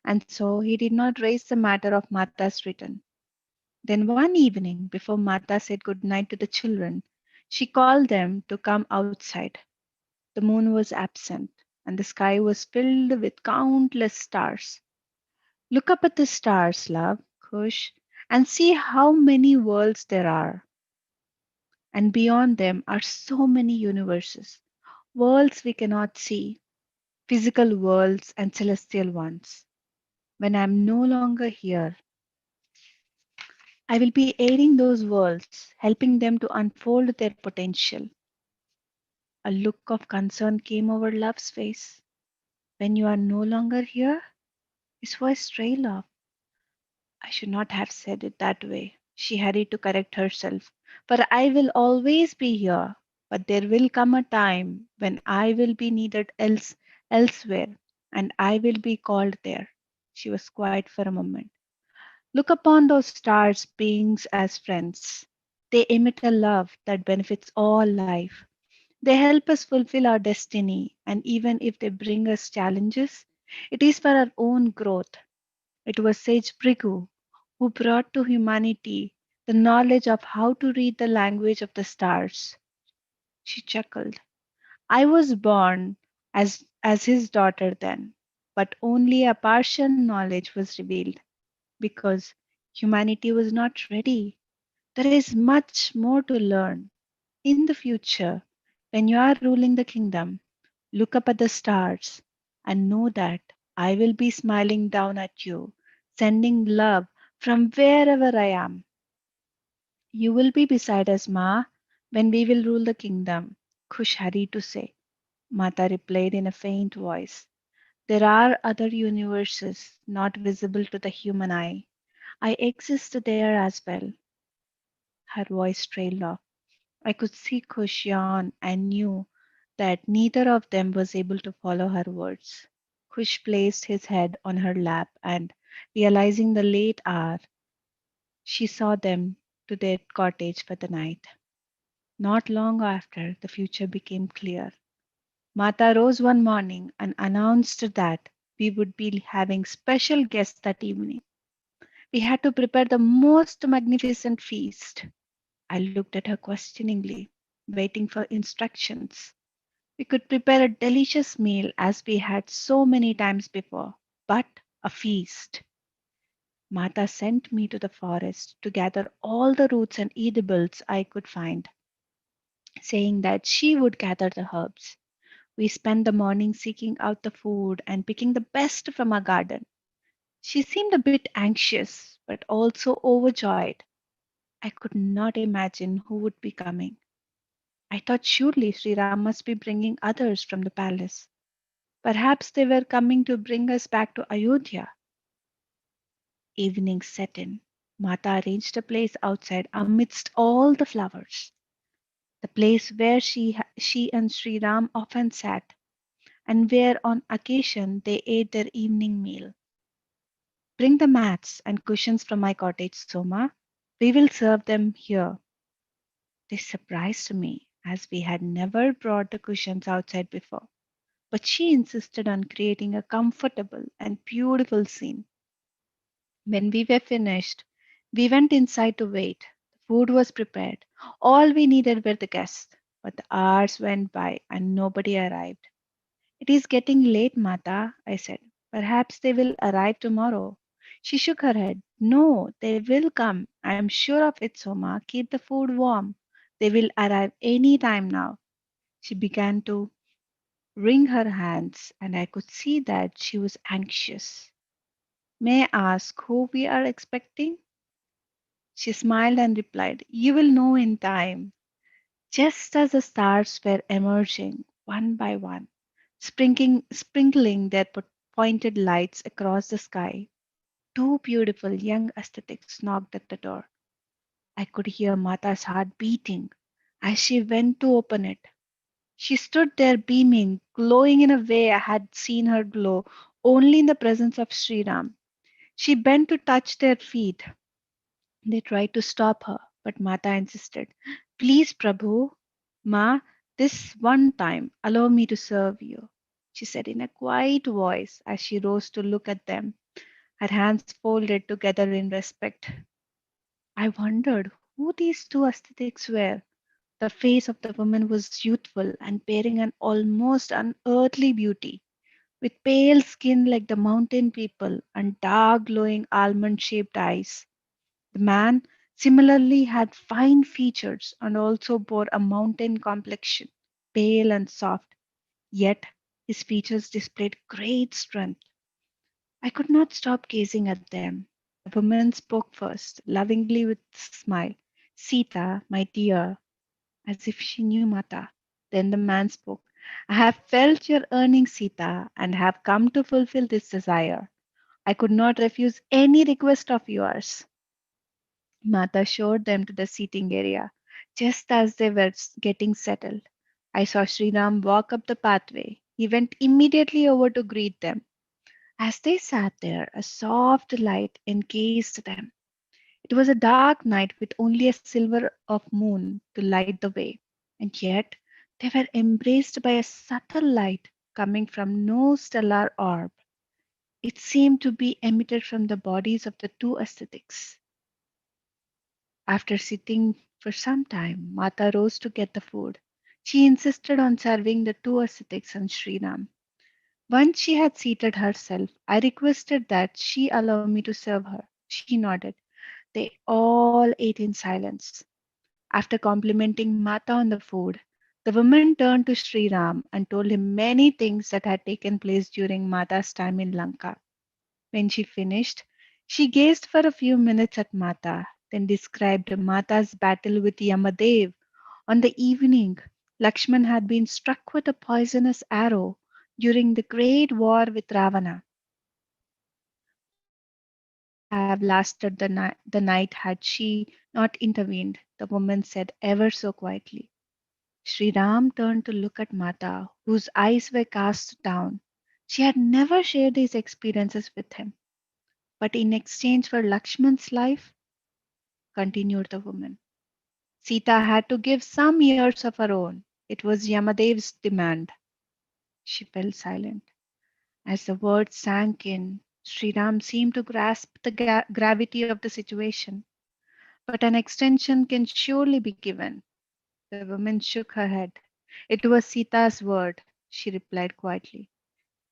and so he did not raise the matter of Mata's return. Then one evening, before Mata said good night to the children, she called them to come outside. The moon was absent, and the sky was filled with countless stars. Look up at the stars, love, Kush, and see how many worlds there are. And beyond them are so many universes, worlds we cannot see, physical worlds and celestial ones. When I am no longer here, I will be aiding those worlds, helping them to unfold their potential. A look of concern came over Love's face. When you are no longer here? His voice trailed off. I should not have said it that way. She hurried to correct herself. For I will always be here, but there will come a time when I will be needed elsewhere, and I will be called there. She was quiet for a moment. Look upon those stars beings as friends. They emit a love that benefits all life. They help us fulfill our destiny, and even if they bring us challenges, it is for our own growth. It was Sage Brigu who brought to humanity the knowledge of how to read the language of the stars. She chuckled. I was born as his daughter then, but only a partial knowledge was revealed because humanity was not ready. There is much more to learn. In the future, when you are ruling the kingdom, look up at the stars and know that I will be smiling down at you, sending love from wherever I am. You will be beside us, Ma, when we will rule the kingdom. Kush hurried to say. Mata replied in a faint voice. There are other universes not visible to the human eye. I exist there as well. Her voice trailed off. I could see Kush yawn and knew that neither of them was able to follow her words. Kush placed his head on her lap and, realizing the late hour, she saw them to their cottage for the night. Not long after, the future became clear. Mata rose one morning and announced that we would be having special guests that evening. We had to prepare the most magnificent feast. I looked at her questioningly, waiting for instructions. We could prepare a delicious meal as we had so many times before, but a feast. Mata sent me to the forest to gather all the roots and edibles I could find, saying that she would gather the herbs. We spent the morning seeking out the food and picking the best from our garden. She seemed a bit anxious, but also overjoyed. I could not imagine who would be coming. I thought surely Sri Ram must be bringing others from the palace. Perhaps they were coming to bring us back to Ayodhya. Evening set in. Mata arranged a place outside amidst all the flowers, the place where she and Sri Ram often sat, and where on occasion they ate their evening meal. Bring the mats and cushions from my cottage, Soma. We will serve them here. This surprised me, as we had never brought the cushions outside before. But she insisted on creating a comfortable and beautiful scene. When we were finished, we went inside to wait. The food was prepared. All we needed were the guests. But the hours went by and nobody arrived. It is getting late, Mata, I said. Perhaps they will arrive tomorrow. She shook her head. No, they will come. I am sure of it, Soma. Keep the food warm. They will arrive any time now. She began to wring her hands, and I could see that she was anxious. May I ask who we are expecting? She smiled and replied, You will know in time. Just as the stars were emerging one by one, sprinkling their pointed lights across the sky, two beautiful young aesthetics knocked at the door. I could hear Mata's heart beating as she went to open it. She stood there beaming, glowing in a way I had seen her glow only in the presence of Sri Ram. She bent to touch their feet. They tried to stop her, but Mata insisted. Please, Prabhu, Ma, this one time, allow me to serve you, she said in a quiet voice as she rose to look at them. her hands folded together in respect. I wondered who these two ascetics were. The face of the woman was youthful and bearing an almost unearthly beauty, with pale skin like the mountain people and dark, glowing, almond shaped eyes. The man similarly had fine features and also bore a mountain complexion, pale and soft, yet his features displayed great strength. I could not stop gazing at them. The woman spoke first, lovingly with a smile. Sita, my dear, as if she knew Mata. Then the man spoke. I have felt your yearning, Sita, and have come to fulfill this desire. I could not refuse any request of yours. Mata showed them to the seating area. Just as they were getting settled, I saw Sri Ram walk up the pathway. He went immediately over to greet them. As they sat there, a soft light encased them. It was a dark night with only a silver of moon to light the way, and yet they were embraced by a subtle light coming from no stellar orb. It seemed to be emitted from the bodies of the two ascetics. After sitting for some time, Mata rose to get the food. She insisted on serving the two ascetics and Sriram. Once she had seated herself, I requested that she allow me to serve her. She nodded. They all ate in silence. After complimenting Mata on the food, the woman turned to Sri Ram and told him many things that had taken place during Mata's time in Lanka. When she finished, she gazed for a few minutes at Mata, then described Mata's battle with Yamadev. On the evening, Lakshman had been struck with a poisonous arrow during the great war with Ravana. What would have lasted the night had she not intervened? The woman said ever so quietly. Sri Ram turned to look at Mata, whose eyes were cast down. She had never shared these experiences with him. But in exchange for Lakshman's life, continued the woman, Sita had to give some years of her own. It was Yamadev's demand. She fell silent. As the words sank in, Sri Ram seemed to grasp the gravity of the situation. But an extension can surely be given. The woman shook her head. It was Sita's word, she replied quietly.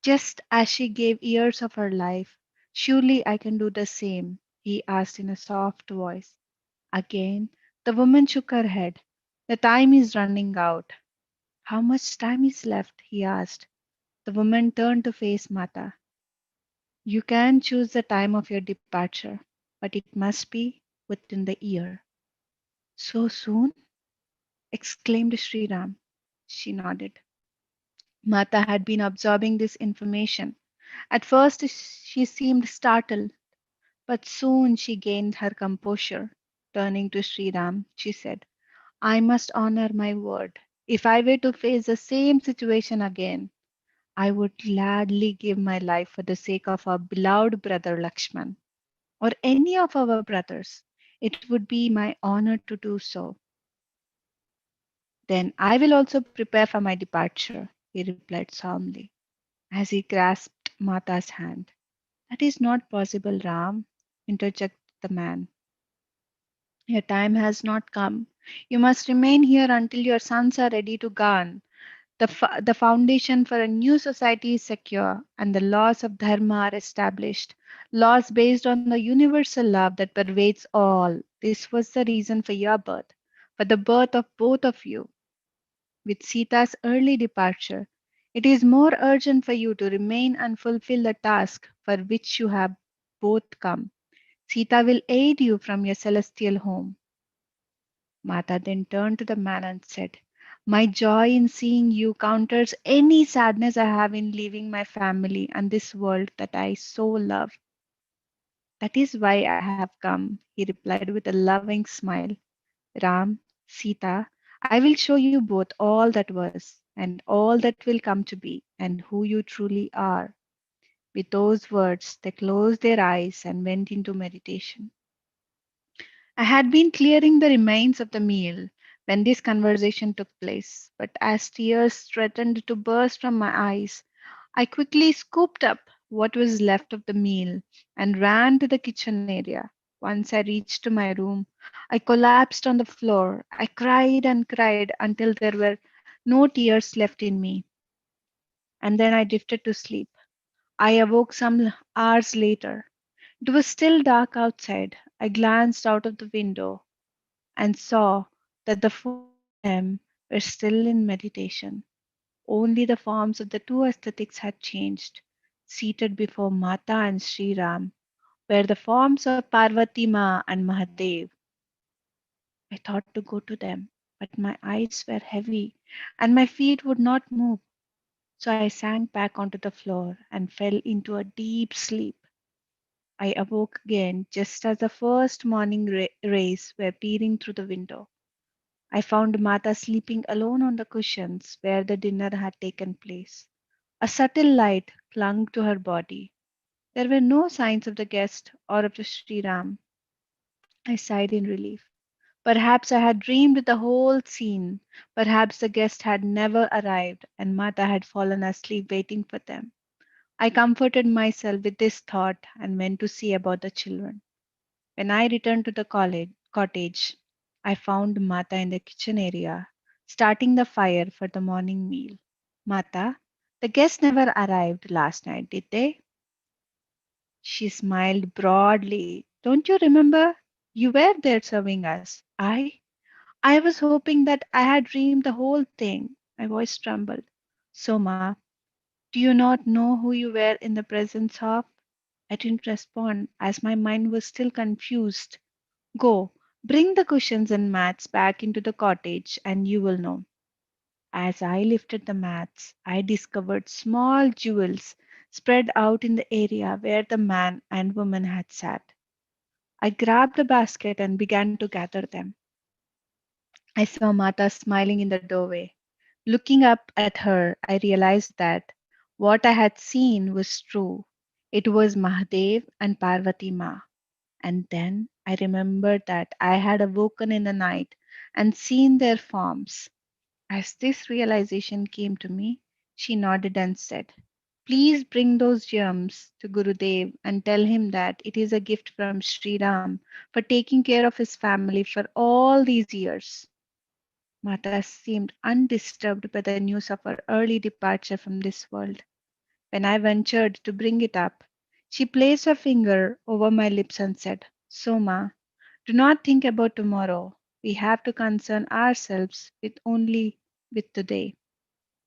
Just as she gave years of her life, surely I can do the same, he asked in a soft voice. Again, the woman shook her head. The time is running out. How much time is left? He asked. The woman turned to face Mata. You can choose the time of your departure, but it must be within the year. So soon? Exclaimed Sri Ram. She nodded. Mata had been absorbing this information. At first, she seemed startled, but soon she gained her composure. Turning to Sri Ram, she said, I must honor my word. If I were to face the same situation again, I would gladly give my life for the sake of our beloved brother Lakshman, or any of our brothers. It would be my honor to do so. Then I will also prepare for my departure, he replied solemnly, as he grasped Mata's hand. That is not possible, Ram, interjected the man. Your time has not come. You must remain here until your sons are ready to govern. The foundation for a new society is secure, and the laws of Dharma are established. Laws based on the universal love that pervades all. This was the reason for your birth, for the birth of both of you. With Sita's early departure, it is more urgent for you to remain and fulfill the task for which you have both come. Sita will aid you from your celestial home. Mata then turned to the man and said, my joy in seeing you counters any sadness I have in leaving my family and this world that I so love. That is why I have come, he replied with a loving smile. Ram, Sita, I will show you both all that was and all that will come to be and who you truly are. With those words, they closed their eyes and went into meditation. I had been clearing the remains of the meal when this conversation took place, but as tears threatened to burst from my eyes, I quickly scooped up what was left of the meal and ran to the kitchen area. Once I reached to my room, I collapsed on the floor. I cried and cried until there were no tears left in me, and then I drifted to sleep. I awoke some hours later. It was still dark outside. I glanced out of the window and saw that the four of them were still in meditation. Only the forms of the two aesthetics had changed. Seated before Mata and Sri Ram were the forms of Parvati Ma and Mahadev. I thought to go to them, but my eyes were heavy and my feet would not move. So I sank back onto the floor and fell into a deep sleep. I awoke again just as the first morning rays were peering through the window. I found Mata sleeping alone on the cushions where the dinner had taken place. A subtle light clung to her body. There were no signs of the guest or of the Sri Ram. I sighed in relief. Perhaps I had dreamed the whole scene. Perhaps the guest had never arrived and Mata had fallen asleep waiting for them. I comforted myself with this thought and went to see about the children. When I returned to the cottage, I found Mata in the kitchen area, starting the fire for the morning meal. Mata, the guests never arrived last night, did they? She smiled broadly. Don't you remember? You were there serving us. I was hoping that I had dreamed the whole thing. My voice trembled. Soma, do you not know who you were in the presence of? I didn't respond as my mind was still confused. Go, bring the cushions and mats back into the cottage and you will know. As I lifted the mats, I discovered small jewels spread out in the area where the man and woman had sat. I grabbed a basket and began to gather them. I saw Mata smiling in the doorway. Looking up at her, I realized that what I had seen was true. It was Mahadev and Parvati Ma. And then I remembered that I had awoken in the night and seen their forms. As this realization came to me, she nodded and said, please bring those gems to Gurudev and tell him that it is a gift from Sri Ram for taking care of his family for all these years. Mata seemed undisturbed by the news of her early departure from this world. When I ventured to bring it up, she placed her finger over my lips and said, Soma, do not think about tomorrow. We have to concern ourselves with only with today.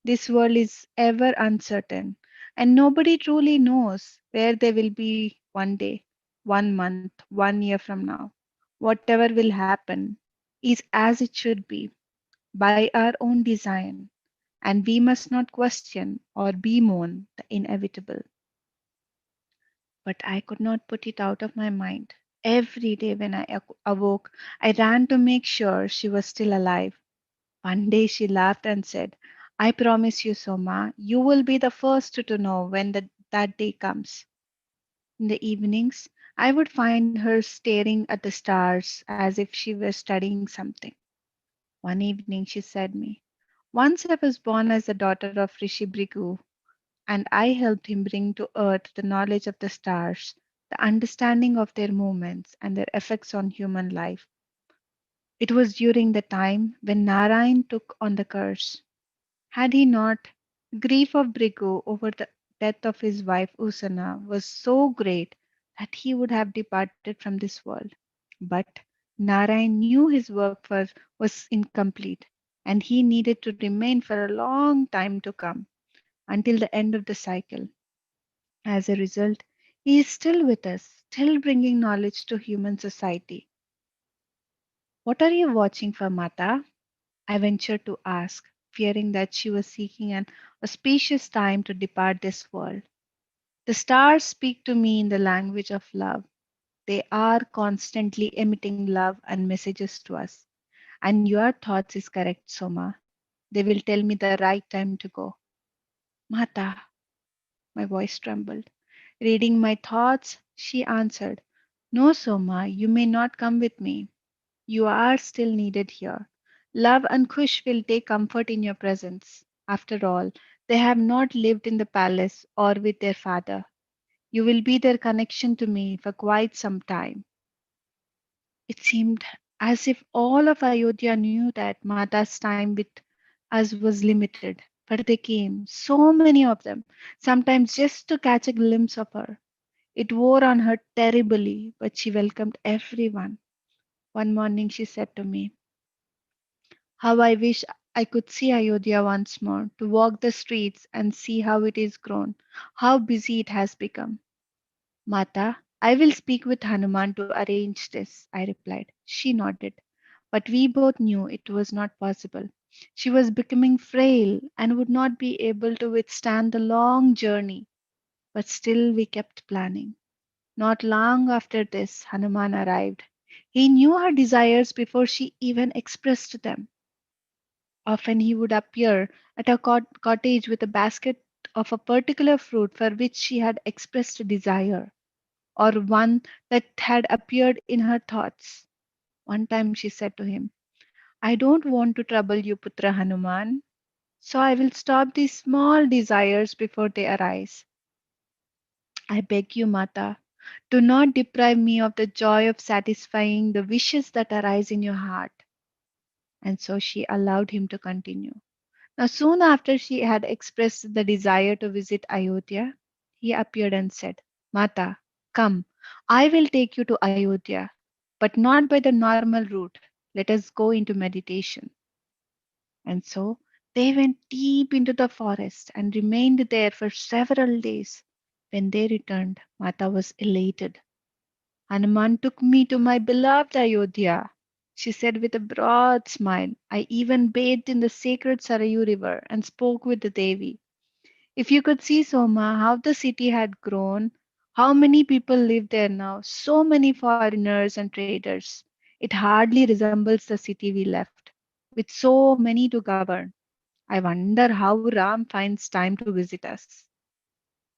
This world is ever uncertain, and nobody truly knows where they will be one day, 1 month, 1 year from now. Whatever will happen is as it should be, by our own design, and we must not question or bemoan the inevitable. But I could not put it out of my mind. Every day when I awoke, I ran to make sure she was still alive. One day she laughed and said, I promise you, Soma, you will be the first to know when that day comes. In the evenings, I would find her staring at the stars as if she were studying something. One evening she said me, once I was born as the daughter of Rishi Brigu, and I helped him bring to earth the knowledge of the stars, the understanding of their movements and their effects on human life. It was during the time when Narayan took on the curse. Had he not, the grief of Brigu over the death of his wife Usana was so great that he would have departed from this world. But Narayan knew his was incomplete, and he needed to remain for a long time to come until the end of the cycle. As a result, he is still with us, still bringing knowledge to human society. What are you watching for, Mata? I ventured to ask, fearing that she was seeking an auspicious time to depart this world. The stars speak to me in the language of love. They are constantly emitting love and messages to us. And your thoughts is correct, Soma. They will tell me the right time to go. Mata, my voice trembled. Reading my thoughts, she answered, no, Soma, you may not come with me. You are still needed here. Love and Kush will take comfort in your presence. After all, they have not lived in the palace or with their father. You will be their connection to me for quite some time. It seemed as if all of Ayodhya knew that Mata's time with us was limited, but they came, so many of them, sometimes just to catch a glimpse of her. It wore on her terribly, but she welcomed everyone. One morning she said to me, "How I wish I could see Ayodhya once more, to walk the streets and see how it is grown, how busy it has become." "Mata, I will speak with Hanuman to arrange this," I replied. She nodded. But we both knew it was not possible. She was becoming frail and would not be able to withstand the long journey. But still we kept planning. Not long after this, Hanuman arrived. He knew her desires before she even expressed them. Often he would appear at her cottage with a basket of a particular fruit for which she had expressed a desire, or one that had appeared in her thoughts. One time she said to him, "I don't want to trouble you, Putra Hanuman, so I will stop these small desires before they arise. I beg you, Mata, do not deprive me of the joy of satisfying the wishes that arise in your heart." And so she allowed him to continue. Now, soon after she had expressed the desire to visit Ayodhya, he appeared and said, "Mata, come, I will take you to Ayodhya, but not by the normal route. Let us go into meditation." And so they went deep into the forest and remained there for several days. When they returned, Mata was elated. "Hanuman took me to my beloved Ayodhya," she said with a broad smile. "I even bathed in the sacred Sarayu river and spoke with the Devi. If you could see, Soma, how the city had grown, how many people live there now, so many foreigners and traders. It hardly resembles the city we left, with so many to govern. I wonder how Ram finds time to visit us."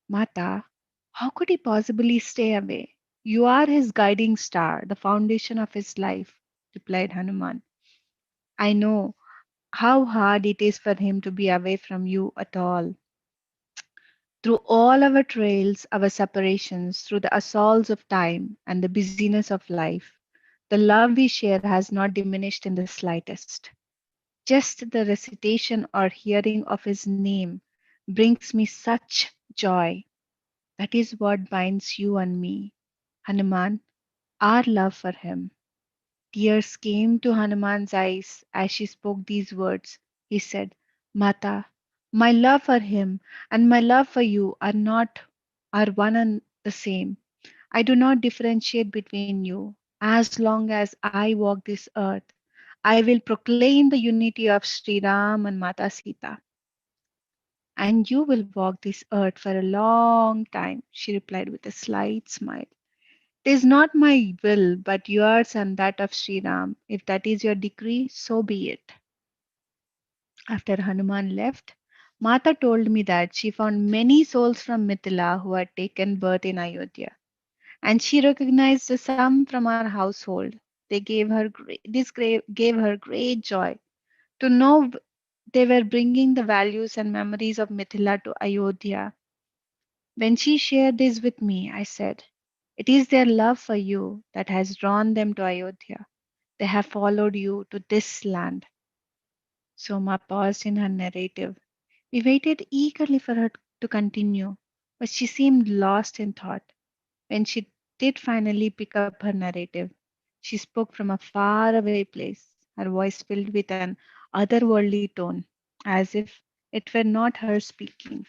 "Mata, how could he possibly stay away? You are his guiding star, the foundation of his life," replied Hanuman. "I know how hard it is for him to be away from you at all. Through all our trails, our separations, through the assaults of time and the busyness of life, the love we share has not diminished in the slightest. Just the recitation or hearing of his name brings me such joy. That is what binds you and me, Hanuman, our love for him." Tears came to Hanuman's eyes as she spoke these words. He said, "Mata, my love for him and my love for you are one and the same. I do not differentiate between you. As long as I walk this earth, I will proclaim the unity of Sri Ram and Mata Sita." "And you will walk this earth for a long time," she replied with a slight smile. "'Tis not my will, but yours and that of Sri Ram. If that is your decree, so be it." After Hanuman left, Mata told me that she found many souls from Mithila who had taken birth in Ayodhya, and she recognized some from our household. They gave her gave her great joy to know they were bringing the values and memories of Mithila to Ayodhya. When she shared this with me, I said, "It is their love for you that has drawn them to Ayodhya. They have followed you to this land." Soma paused in her narrative. We waited eagerly for her to continue, but she seemed lost in thought. When she did finally pick up her narrative, she spoke from a faraway place, her voice filled with an otherworldly tone, as if it were not her speaking.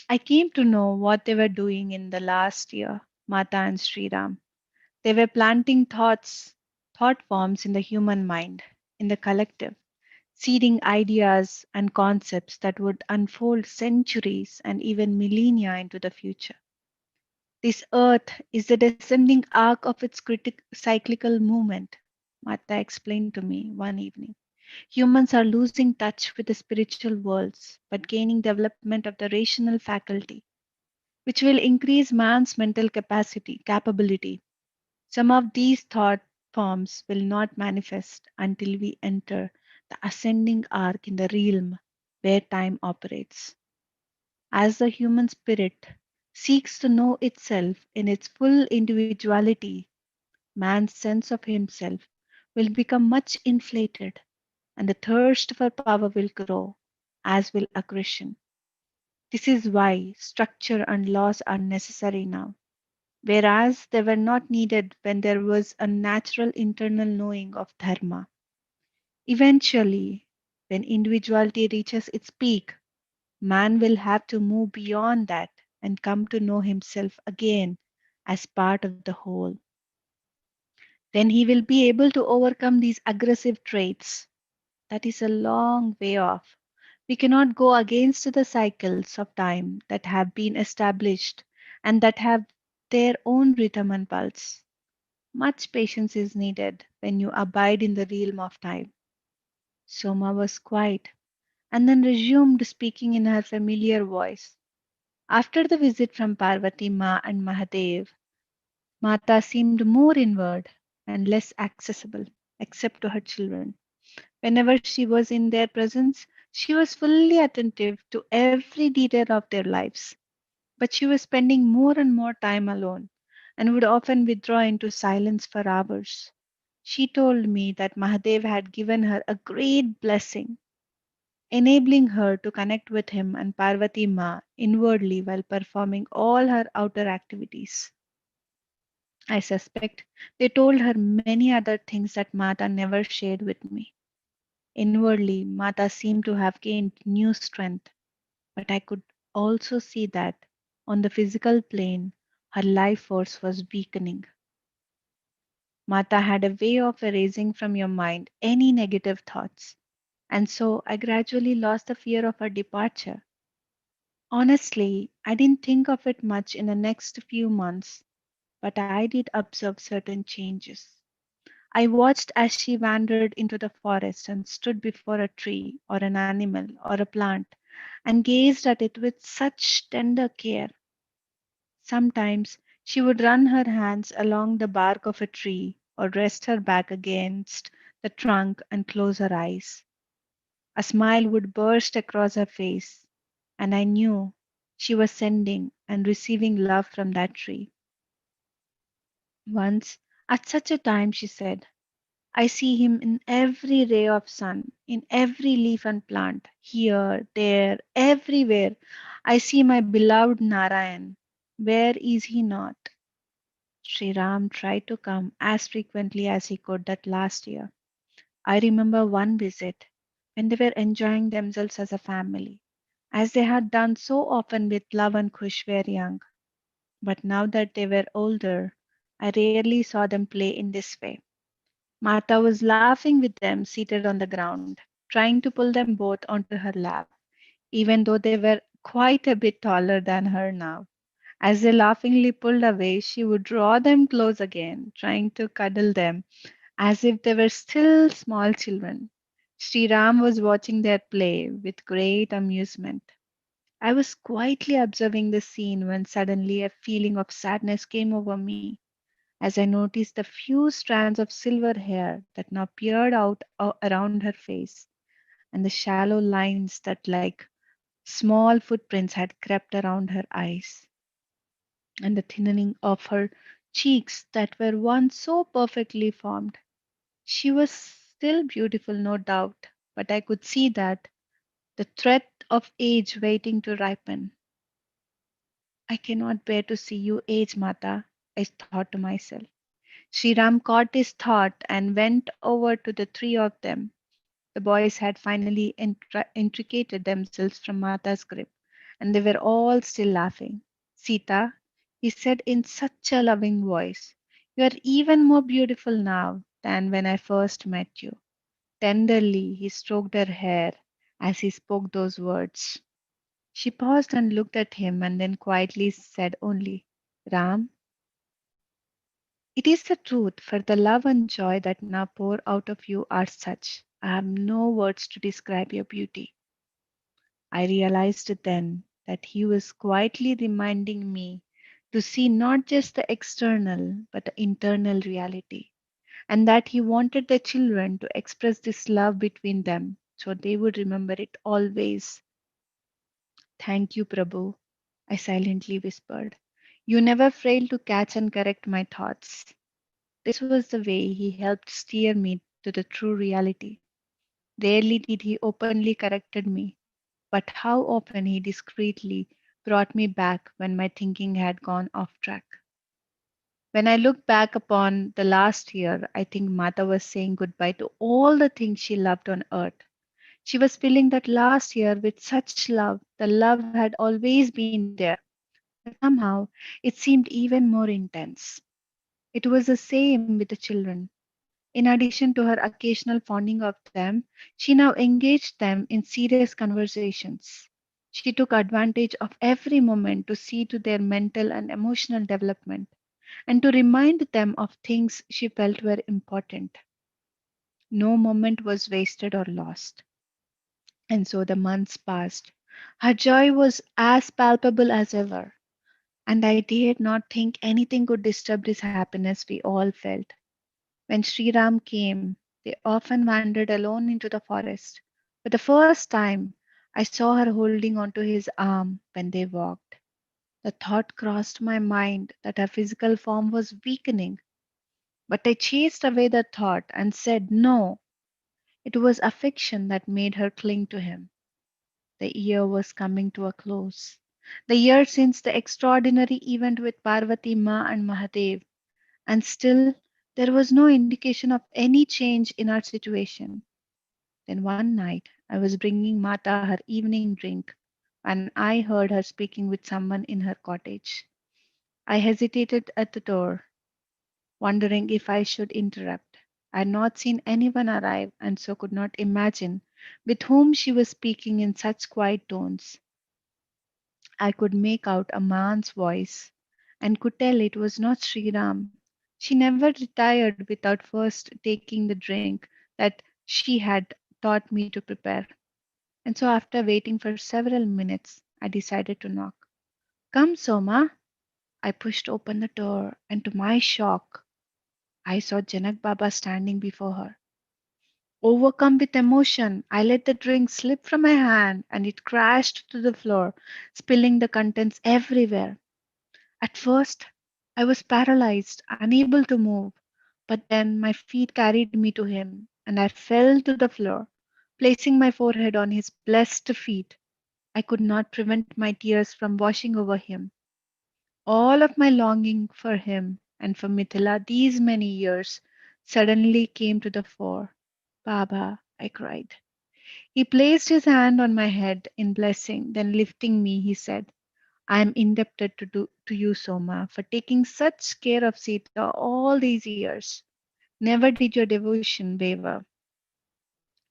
"I came to know what they were doing in the last year, Mata and Sri Ram. They were planting thought forms in the human mind, in the collective, seeding ideas and concepts that would unfold centuries and even millennia into the future. This earth is the descending arc of its cyclical movement," Mata explained to me one evening. "Humans are losing touch with the spiritual worlds, but gaining development of the rational faculty, which will increase man's mental capability. Some of these thought forms will not manifest until we enter the ascending arc in the realm where time operates. As the human spirit seeks to know itself in its full individuality, man's sense of himself will become much inflated, and the thirst for power will grow, as will aggression. This is why structure and laws are necessary now, whereas they were not needed when there was a natural internal knowing of dharma. Eventually, when individuality reaches its peak, man will have to move beyond that and come to know himself again as part of the whole. Then he will be able to overcome these aggressive traits. That is a long way off. We cannot go against the cycles of time that have been established and that have their own rhythm and pulse. Much patience is needed when you abide in the realm of time. Soma was quiet and then resumed speaking in her familiar voice. After the visit from Parvati Ma and Mahadev, Mata seemed more inward and less accessible, except to her children. Whenever she was in their presence, she was fully attentive to every detail of their lives. But she was spending more and more time alone and would often withdraw into silence for hours. She told me that Mahadev had given her a great blessing, enabling her to connect with him and Parvati Ma inwardly while performing all her outer activities. I suspect they told her many other things that Mata never shared with me. Inwardly, Mata seemed to have gained new strength, but I could also see that on the physical plane, her life force was weakening. Mata had a way of erasing from your mind any negative thoughts, and so I gradually lost the fear of her departure. Honestly, I didn't think of it much in the next few months, but I did observe certain changes. I watched as she wandered into the forest and stood before a tree or an animal or a plant and gazed at it with such tender care. Sometimes she would run her hands along the bark of a tree or rest her back against the trunk and close her eyes. A smile would burst across her face, and I knew she was sending and receiving love from that tree. Once, at such a time, she said, I see him in every ray of sun, in every leaf and plant, here, there, everywhere. I see my beloved Narayan. Where is he not? Sri Ram tried to come as frequently as he could that last year. I remember one visit when they were enjoying themselves as a family, as they had done so often with Love and Kush very young. But now that they were older, I rarely saw them play in this way. Martha was laughing with them seated on the ground, trying to pull them both onto her lap, even though they were quite a bit taller than her now. As they laughingly pulled away, she would draw them close again, trying to cuddle them as if they were still small children. Sri Ram was watching their play with great amusement. I was quietly observing the scene when suddenly a feeling of sadness came over me as I noticed the few strands of silver hair that now peered out around her face and the shallow lines that, like small footprints, had crept around her eyes, and the thinning of her cheeks that were once so perfectly formed. She was still beautiful, no doubt, but I could see that the threat of age waiting to ripen. I cannot bear to see you age, Mata, I thought to myself. Sri Ram caught his thought and went over to the three of them. The boys had finally intricated themselves from Mata's grip, and they were all still laughing. Sita, he said in such a loving voice, you are even more beautiful now than when I first met you. Tenderly, he stroked her hair as he spoke those words. She paused and looked at him and then quietly said only, Ram, it is the truth, for the love and joy that now pour out of you are such. I have no words to describe your beauty. I realized then that he was quietly reminding me to see not just the external but the internal reality, and that he wanted the children to express this love between them so they would remember it always. Thank you, Prabhu. I silently whispered. You never fail to catch and correct my thoughts. This was the way he helped steer me to the true reality. Rarely did he openly corrected me, but how often he discreetly brought me back when my thinking had gone off track. When I look back upon the last year, I think Mata was saying goodbye to all the things she loved on earth. She was filling that last year with such love. The love had always been there, but somehow it seemed even more intense. It was the same with the children. In addition to her occasional fondling of them, she now engaged them in serious conversations. She took advantage of every moment to see to their mental and emotional development and to remind them of things she felt were important. No moment was wasted or lost. And so the months passed. Her joy was as palpable as ever, and I dared not think anything could disturb this happiness we all felt. When Sri Ram came, they often wandered alone into the forest. For the first time, I saw her holding onto his arm when they walked. The thought crossed my mind that her physical form was weakening, but I chased away the thought and said no. It was affection that made her cling to him. The year was coming to a close. The year since the extraordinary event with Parvati Ma and Mahadev, and still there was no indication of any change in our situation. Then one night I was bringing Mata her evening drink and I heard her speaking with someone in her cottage. I hesitated at the door, wondering if I should interrupt. I had not seen anyone arrive and so could not imagine with whom she was speaking in such quiet tones. I could make out a man's voice and could tell it was not Sri Ram. She never retired without first taking the drink that she had taught me to prepare. And so, after waiting for several minutes, I decided to knock. Come, Soma. I pushed open the door, and to my shock, I saw Janak Baba standing before her. Overcome with emotion, I let the drink slip from my hand and it crashed to the floor, spilling the contents everywhere. At first, I was paralyzed, unable to move, but then my feet carried me to him, and I fell to the floor, placing my forehead on his blessed feet. I could not prevent my tears from washing over him. All of my longing for him and for Mithila these many years suddenly came to the fore. Baba, I cried. He placed his hand on my head in blessing, then lifting me, he said, I am indebted to you, Soma, for taking such care of Sita all these years. Never did your devotion waver.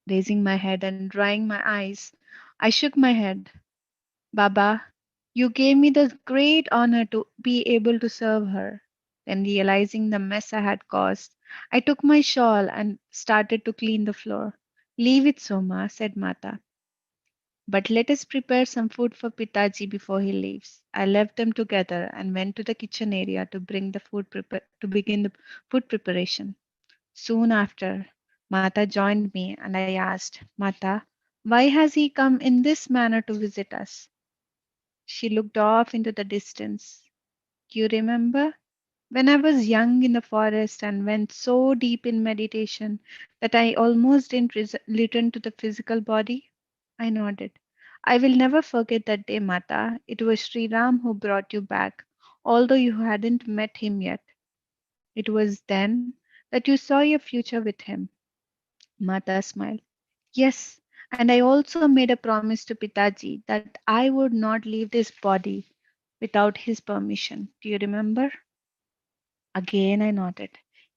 Raising my head and drying my eyes, I shook my head. Baba, you gave me the great honor to be able to serve her. Then, realizing the mess I had caused, I took my shawl and started to clean the floor. Leave it, Soma, said Mata. But let us prepare some food for Pitaji before he leaves. I left them together and went to the kitchen area to to begin the food preparation. Soon after, Mata joined me and I asked, Mata, why has he come in this manner to visit us? She looked off into the distance. You remember? When I was young in the forest and went so deep in meditation that I almost didn't return to the physical body? I nodded. I will never forget that day, Mata. It was Sri Ram who brought you back, although you hadn't met him yet. It was then that you saw your future with him. Mata smiled. Yes, and I also made a promise to Pitaji that I would not leave this body without his permission. Do you remember? Again I nodded.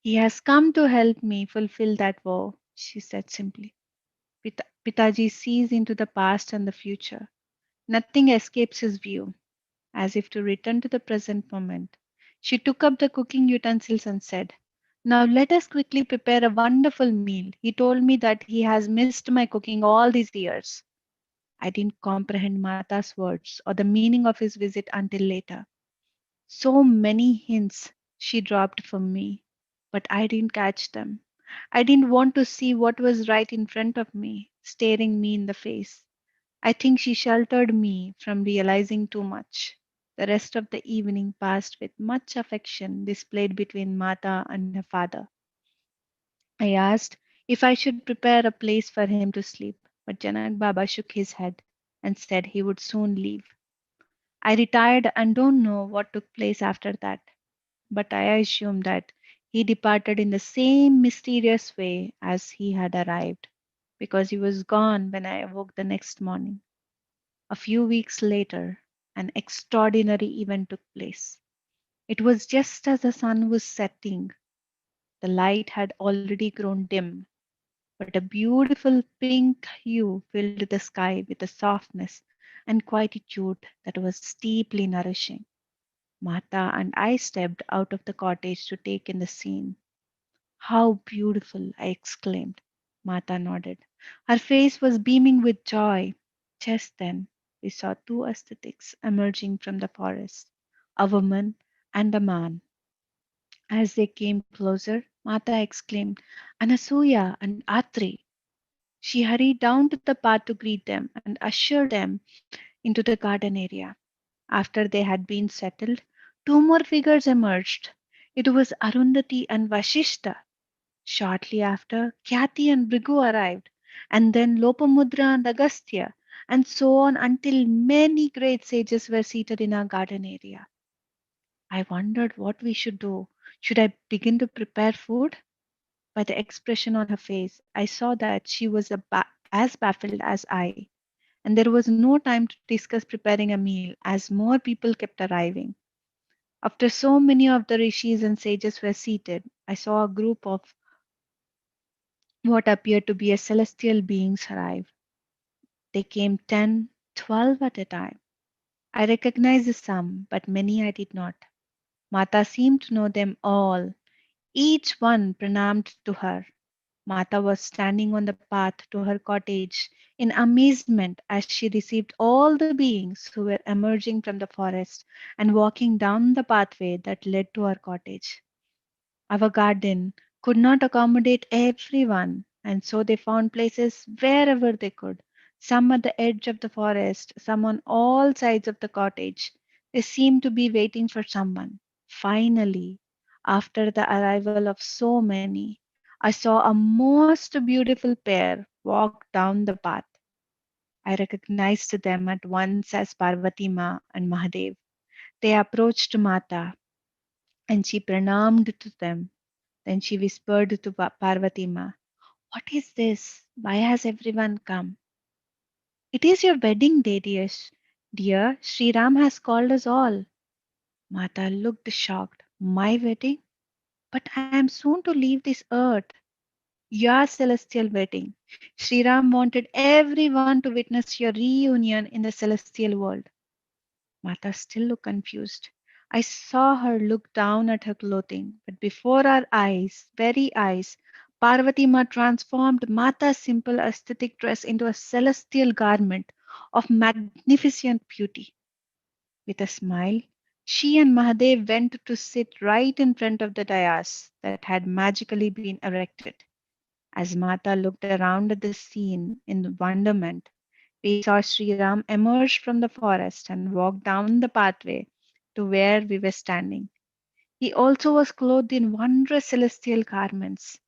He has come to help me fulfill that vow, she said simply. Pitaji sees into the past and the future. Nothing escapes his view. As if to return to the present moment, she took up the cooking utensils and said, now let us quickly prepare a wonderful meal. He told me that he has missed my cooking all these years. I didn't comprehend Mata's words or the meaning of his visit until later. So many hints she dropped for me, but I didn't catch them. I didn't want to see what was right in front of me, staring me in the face. I think she sheltered me from realizing too much. The rest of the evening passed with much affection displayed between Mata and her father. I asked if I should prepare a place for him to sleep, but Janak Baba shook his head and said he would soon leave. I retired and don't know what took place after that, but I assume that he departed in the same mysterious way as he had arrived, because he was gone when I awoke the next morning. A few weeks later, an extraordinary event took place. It was just as the sun was setting. The light had already grown dim, but a beautiful pink hue filled the sky with a softness and quietude that was deeply nourishing. Mata and I stepped out of the cottage to take in the scene. How beautiful! I exclaimed. Mata nodded. Her face was beaming with joy. Just then, we saw two ascetics emerging from the forest, a woman and a man. As they came closer, Mata exclaimed, Anasuya and Atri. She hurried down to the path to greet them and ushered them into the garden area. After they had been settled, two more figures emerged. It was Arundhati and Vashishta. Shortly after, Khyati and Brigu arrived, and then Lopamudra and Agastya, and so on until many great sages were seated in our garden area. I wondered what we should do. Should I begin to prepare food? By the expression on her face, I saw that she was as baffled as I, and there was no time to discuss preparing a meal as more people kept arriving. After so many of the rishis and sages were seated, I saw a group of what appeared to be a celestial beings arrive. They came 10, 12 at a time. I recognized some, but many I did not. Mata seemed to know them all. Each one pranamed to her. Mata was standing on the path to her cottage in amazement as she received all the beings who were emerging from the forest and walking down the pathway that led to her cottage. Our garden could not accommodate everyone, and so they found places wherever they could, some at the edge of the forest, some on all sides of the cottage. They seemed to be waiting for someone. Finally, after the arrival of so many, I saw a most beautiful pair walk down the path. I recognized them at once as Parvati Ma and Mahadev. They approached Mata and she pranamed to them. Then she whispered to Parvati Ma, What is this? Why has everyone come? It is your wedding day, dear. Dear, Sri Ram has called us all. Mata looked shocked. My wedding? But I am soon to leave this earth. Your celestial wedding. Sri Ram wanted everyone to witness your reunion in the celestial world. Mata still looked confused. I saw her look down at her clothing, but before our eyes, very eyes, Parvati Ma transformed Mata's simple aesthetic dress into a celestial garment of magnificent beauty. With a smile, she and Mahadev went to sit right in front of the dais that had magically been erected. As Mata looked around at the scene in wonderment, we saw Sri Ram emerge from the forest and walk down the pathway to where we were standing. He also was clothed in wondrous celestial garments.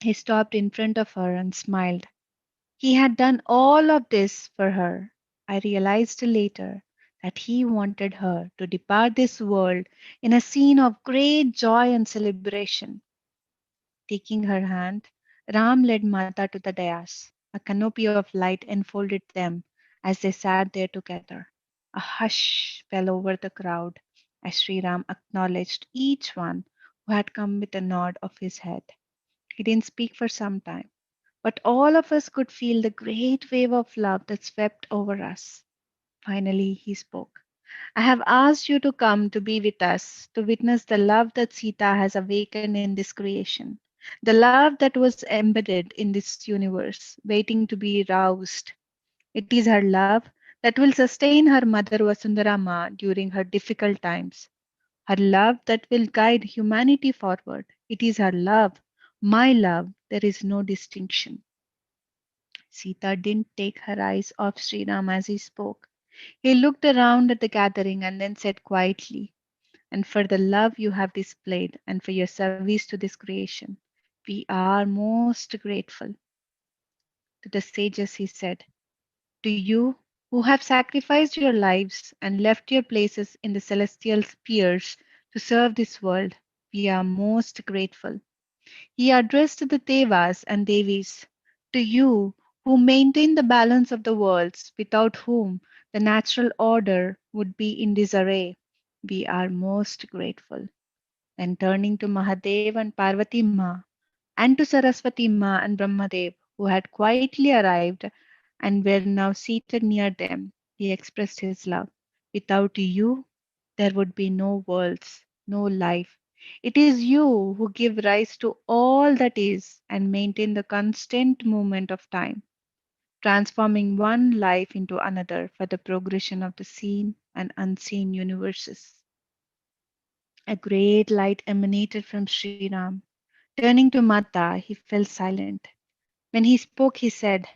He stopped in front of her and smiled. He had done all of this for her. I realized later that he wanted her to depart this world in a scene of great joy and celebration. Taking her hand, Ram led Mata to the dais. A canopy of light enfolded them as they sat there together. A hush fell over the crowd as Sri Ram acknowledged each one who had come with a nod of his head. He didn't speak for some time, but all of us could feel the great wave of love that swept over us. Finally, he spoke. I have asked you to come to be with us, to witness the love that Sita has awakened in this creation, the love that was embedded in this universe, waiting to be roused. It is her love that will sustain her mother Vasundharama during her difficult times, her love that will guide humanity forward. It is her love, my love, there is no distinction. Sita didn't take her eyes off Sri Ram as he spoke. He looked around at the gathering and then said quietly, "And for the love you have displayed and for your service to this creation, we are most grateful." To the sages, he said, "To you who have sacrificed your lives and left your places in the celestial spheres to serve this world, we are most grateful." He addressed the Devas and Devis, "To you who maintain the balance of the worlds, without whom the natural order would be in disarray, we are most grateful." Then turning to Mahadev and Parvati Ma, and to Saraswati Ma and Brahmadev, who had quietly arrived and were now seated near them, he expressed his love. "Without you, there would be no worlds, no life. It is you who give rise to all that is and maintain the constant movement of time, transforming one life into another for the progression of the seen and unseen universes." A great light emanated from Sri Ram. Turning to Mata, he fell silent. When he spoke, he said,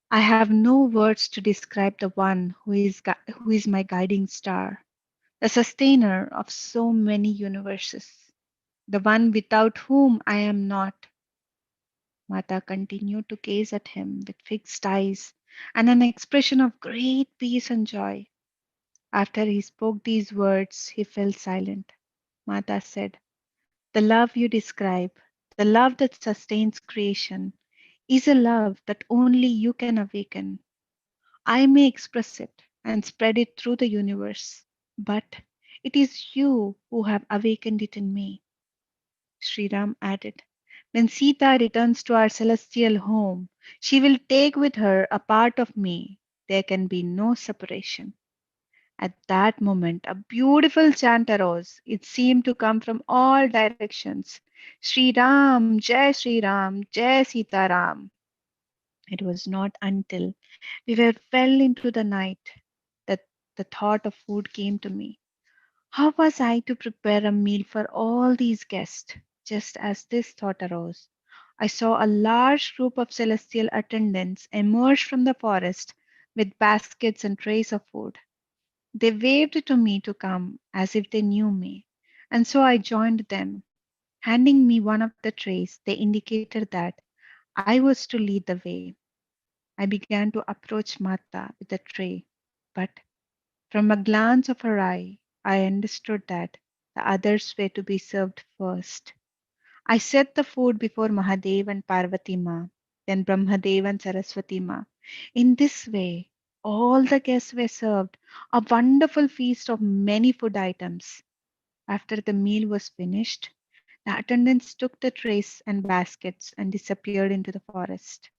"I have no words to describe the one who is my guiding star, the sustainer of so many universes, the one without whom I am not." Mata continued to gaze at him with fixed eyes and an expression of great peace and joy. After he spoke these words, he fell silent. Mata said, "The love you describe, the love that sustains creation, is a love that only you can awaken. I may express it and spread it through the universe, but it is you who have awakened it in me." Sri Ram added, "When Sita returns to our celestial home, she will take with her a part of me. There can be no separation." At that moment, a beautiful chant arose. It seemed to come from all directions. "Sri Ram, Jai Sri Ram, Jai Sita Ram." It was not until we were fell into the night that the thought of food came to me. How was I to prepare a meal for all these guests? Just as this thought arose, I saw a large group of celestial attendants emerge from the forest with baskets and trays of food. They waved to me to come as if they knew me, and so I joined them. Handing me one of the trays, they indicated that I was to lead the way. I began to approach Mata with the tray, but from a glance of her eye, I understood that the others were to be served first. I set the food before Mahadev and Parvati Ma, then Brahmadev and Saraswati Ma. In this way, all the guests were served a wonderful feast of many food items. After the meal was finished, the attendants took the trays and baskets and disappeared into the forest.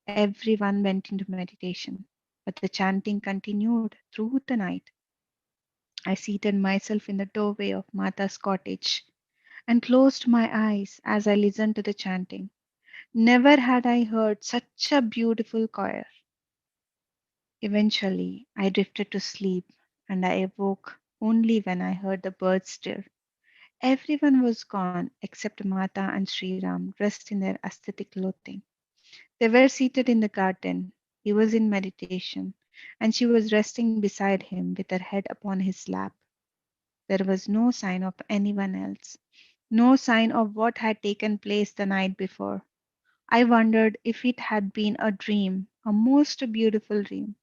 Everyone went into meditation, but the chanting continued through the night. I seated myself in the doorway of Mata's cottage and closed my eyes as I listened to the chanting. Never had I heard such a beautiful choir. Eventually, I drifted to sleep and I awoke only when I heard the birds stir. Everyone was gone except Mata and Sri Ram, dressed in their aesthetic clothing. They were seated in the garden. He was in meditation, and she was resting beside him with her head upon his lap. There was no sign of anyone else, no sign of what had taken place the night before. I wondered if it had been a dream, a most beautiful dream.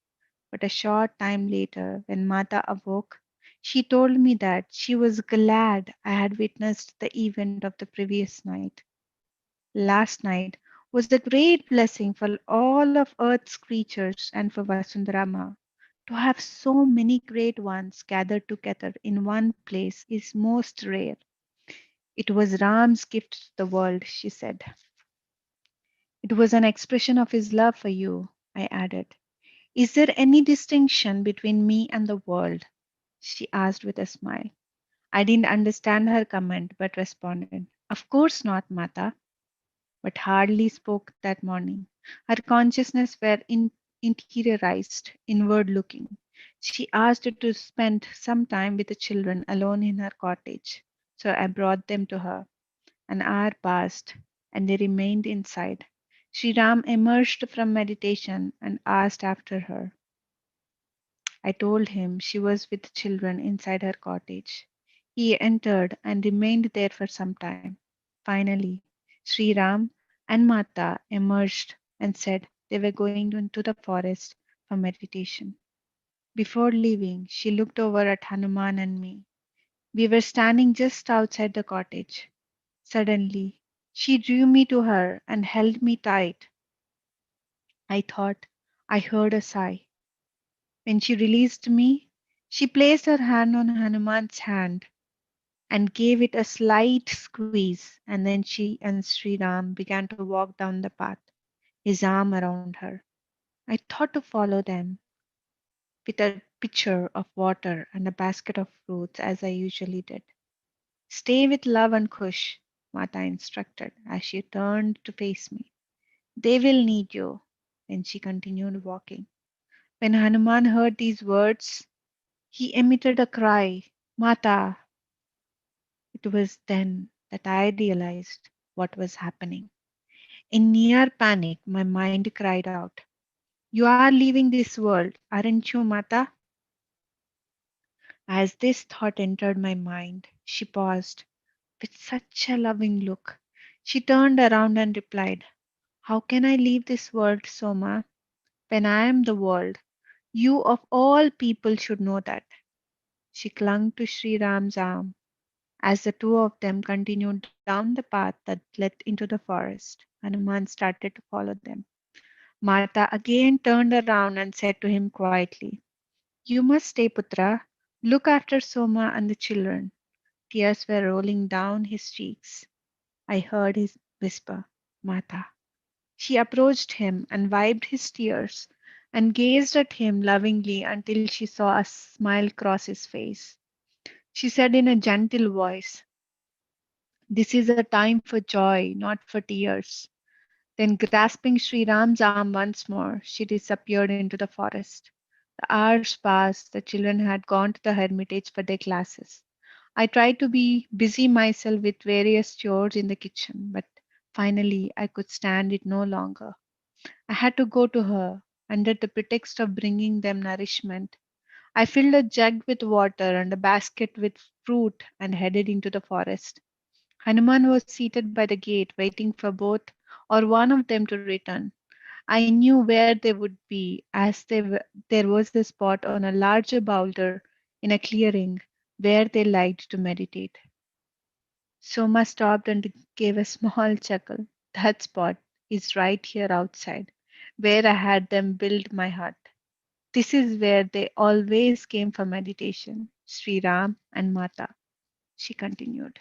But a short time later, when Mata awoke, she told me that she was glad I had witnessed the event of the previous night. Last night was a great blessing for all of Earth's creatures and for Vasundarama. To have so many great ones gathered together in one place is most rare. It was Ram's gift to the world, she said. It was an expression of his love for you, I added. Is there any distinction between me and the world? She asked with a smile. I didn't understand her comment but responded, Of course not, Mata, but hardly spoke that morning. Her consciousness were interiorized, inward looking. She asked to spend some time with the children alone in her cottage. So I brought them to her. An hour passed, and they remained inside. Sri Ram emerged from meditation and asked after her. I told him she was with children inside her cottage. He entered and remained there for some time. Finally, Sri Ram and Mata emerged and said they were going into the forest for meditation. Before leaving, she looked over at Hanuman and me. We were standing just outside the cottage. Suddenly, she drew me to her and held me tight. I thought I heard a sigh. When she released me, she placed her hand on Hanuman's hand and gave it a slight squeeze, and then she and Sri Ram began to walk down the path, his arm around her. I thought to follow them with a pitcher of water and a basket of fruits as I usually did. Stay with love and Kush, Mata instructed as she turned to face me. They will need you. Then she continued walking. When Hanuman heard these words, he emitted a cry, Mata. It was then that I realized what was happening. In near panic, my mind cried out, You are leaving this world, aren't you, Mata? As this thought entered my mind, she paused with such a loving look. She turned around and replied, How can I leave this world, Soma, when I am the world? You of all people should know that. She clung to Sri Ram's arm as the two of them continued down the path that led into the forest. Hanuman started to follow them. Mata again turned around and said to him quietly, You must stay, Putra. Look after Soma and the children. Tears were rolling down his cheeks. I heard his whisper, Mata. She approached him and wiped his tears and gazed at him lovingly until she saw a smile cross his face. She said in a gentle voice, This is a time for joy, not for tears. Then, grasping Sri Ram's arm once more, she disappeared into the forest. The hours passed, the children had gone to the hermitage for their classes. I tried to be busy myself with various chores in the kitchen, but finally I could stand it no longer. I had to go to her under the pretext of bringing them nourishment. I filled a jug with water and a basket with fruit and headed into the forest. Hanuman was seated by the gate, waiting for both or one of them to return. I knew where they would be, as there was a spot on a larger boulder in a clearing where they liked to meditate. Soma stopped and gave a small chuckle. That spot is right here outside, where I had them build my hut. This is where they always came for meditation, Sri Ram and Mata, she continued.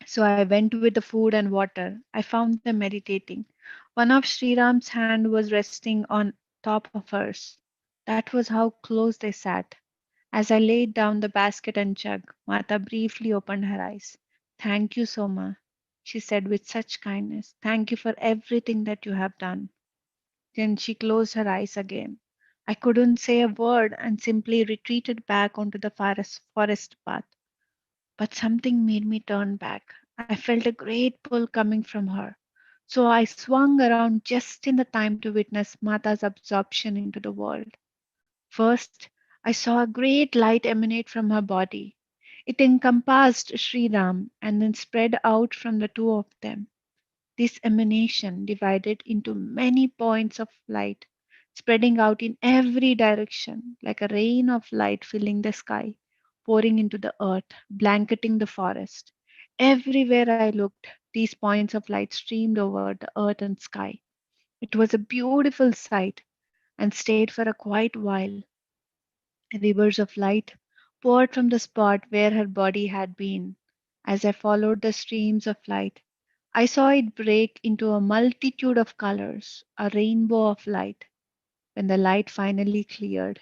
So I went with the food and water. I found them meditating. One of Sri Ram's hand was resting on top of hers. That was how close they sat. As I laid down the basket and jug, Mata briefly opened her eyes. Thank you, Soma, she said with such kindness. Thank you for everything that you have done. Then she closed her eyes again. I couldn't say a word and simply retreated back onto the forest path. But something made me turn back. I felt a great pull coming from her. So I swung around just in the time to witness Mata's absorption into the world. First, I saw a great light emanate from her body. It encompassed Sri Ram and then spread out from the two of them. This emanation divided into many points of light, spreading out in every direction, like a rain of light filling the sky, pouring into the earth, blanketing the forest. Everywhere I looked, these points of light streamed over the earth and sky. It was a beautiful sight and stayed for a quiet while. Rivers of light poured from the spot where her body had been. As I followed the streams of light, I saw it break into a multitude of colors, a rainbow of light. When the light finally cleared,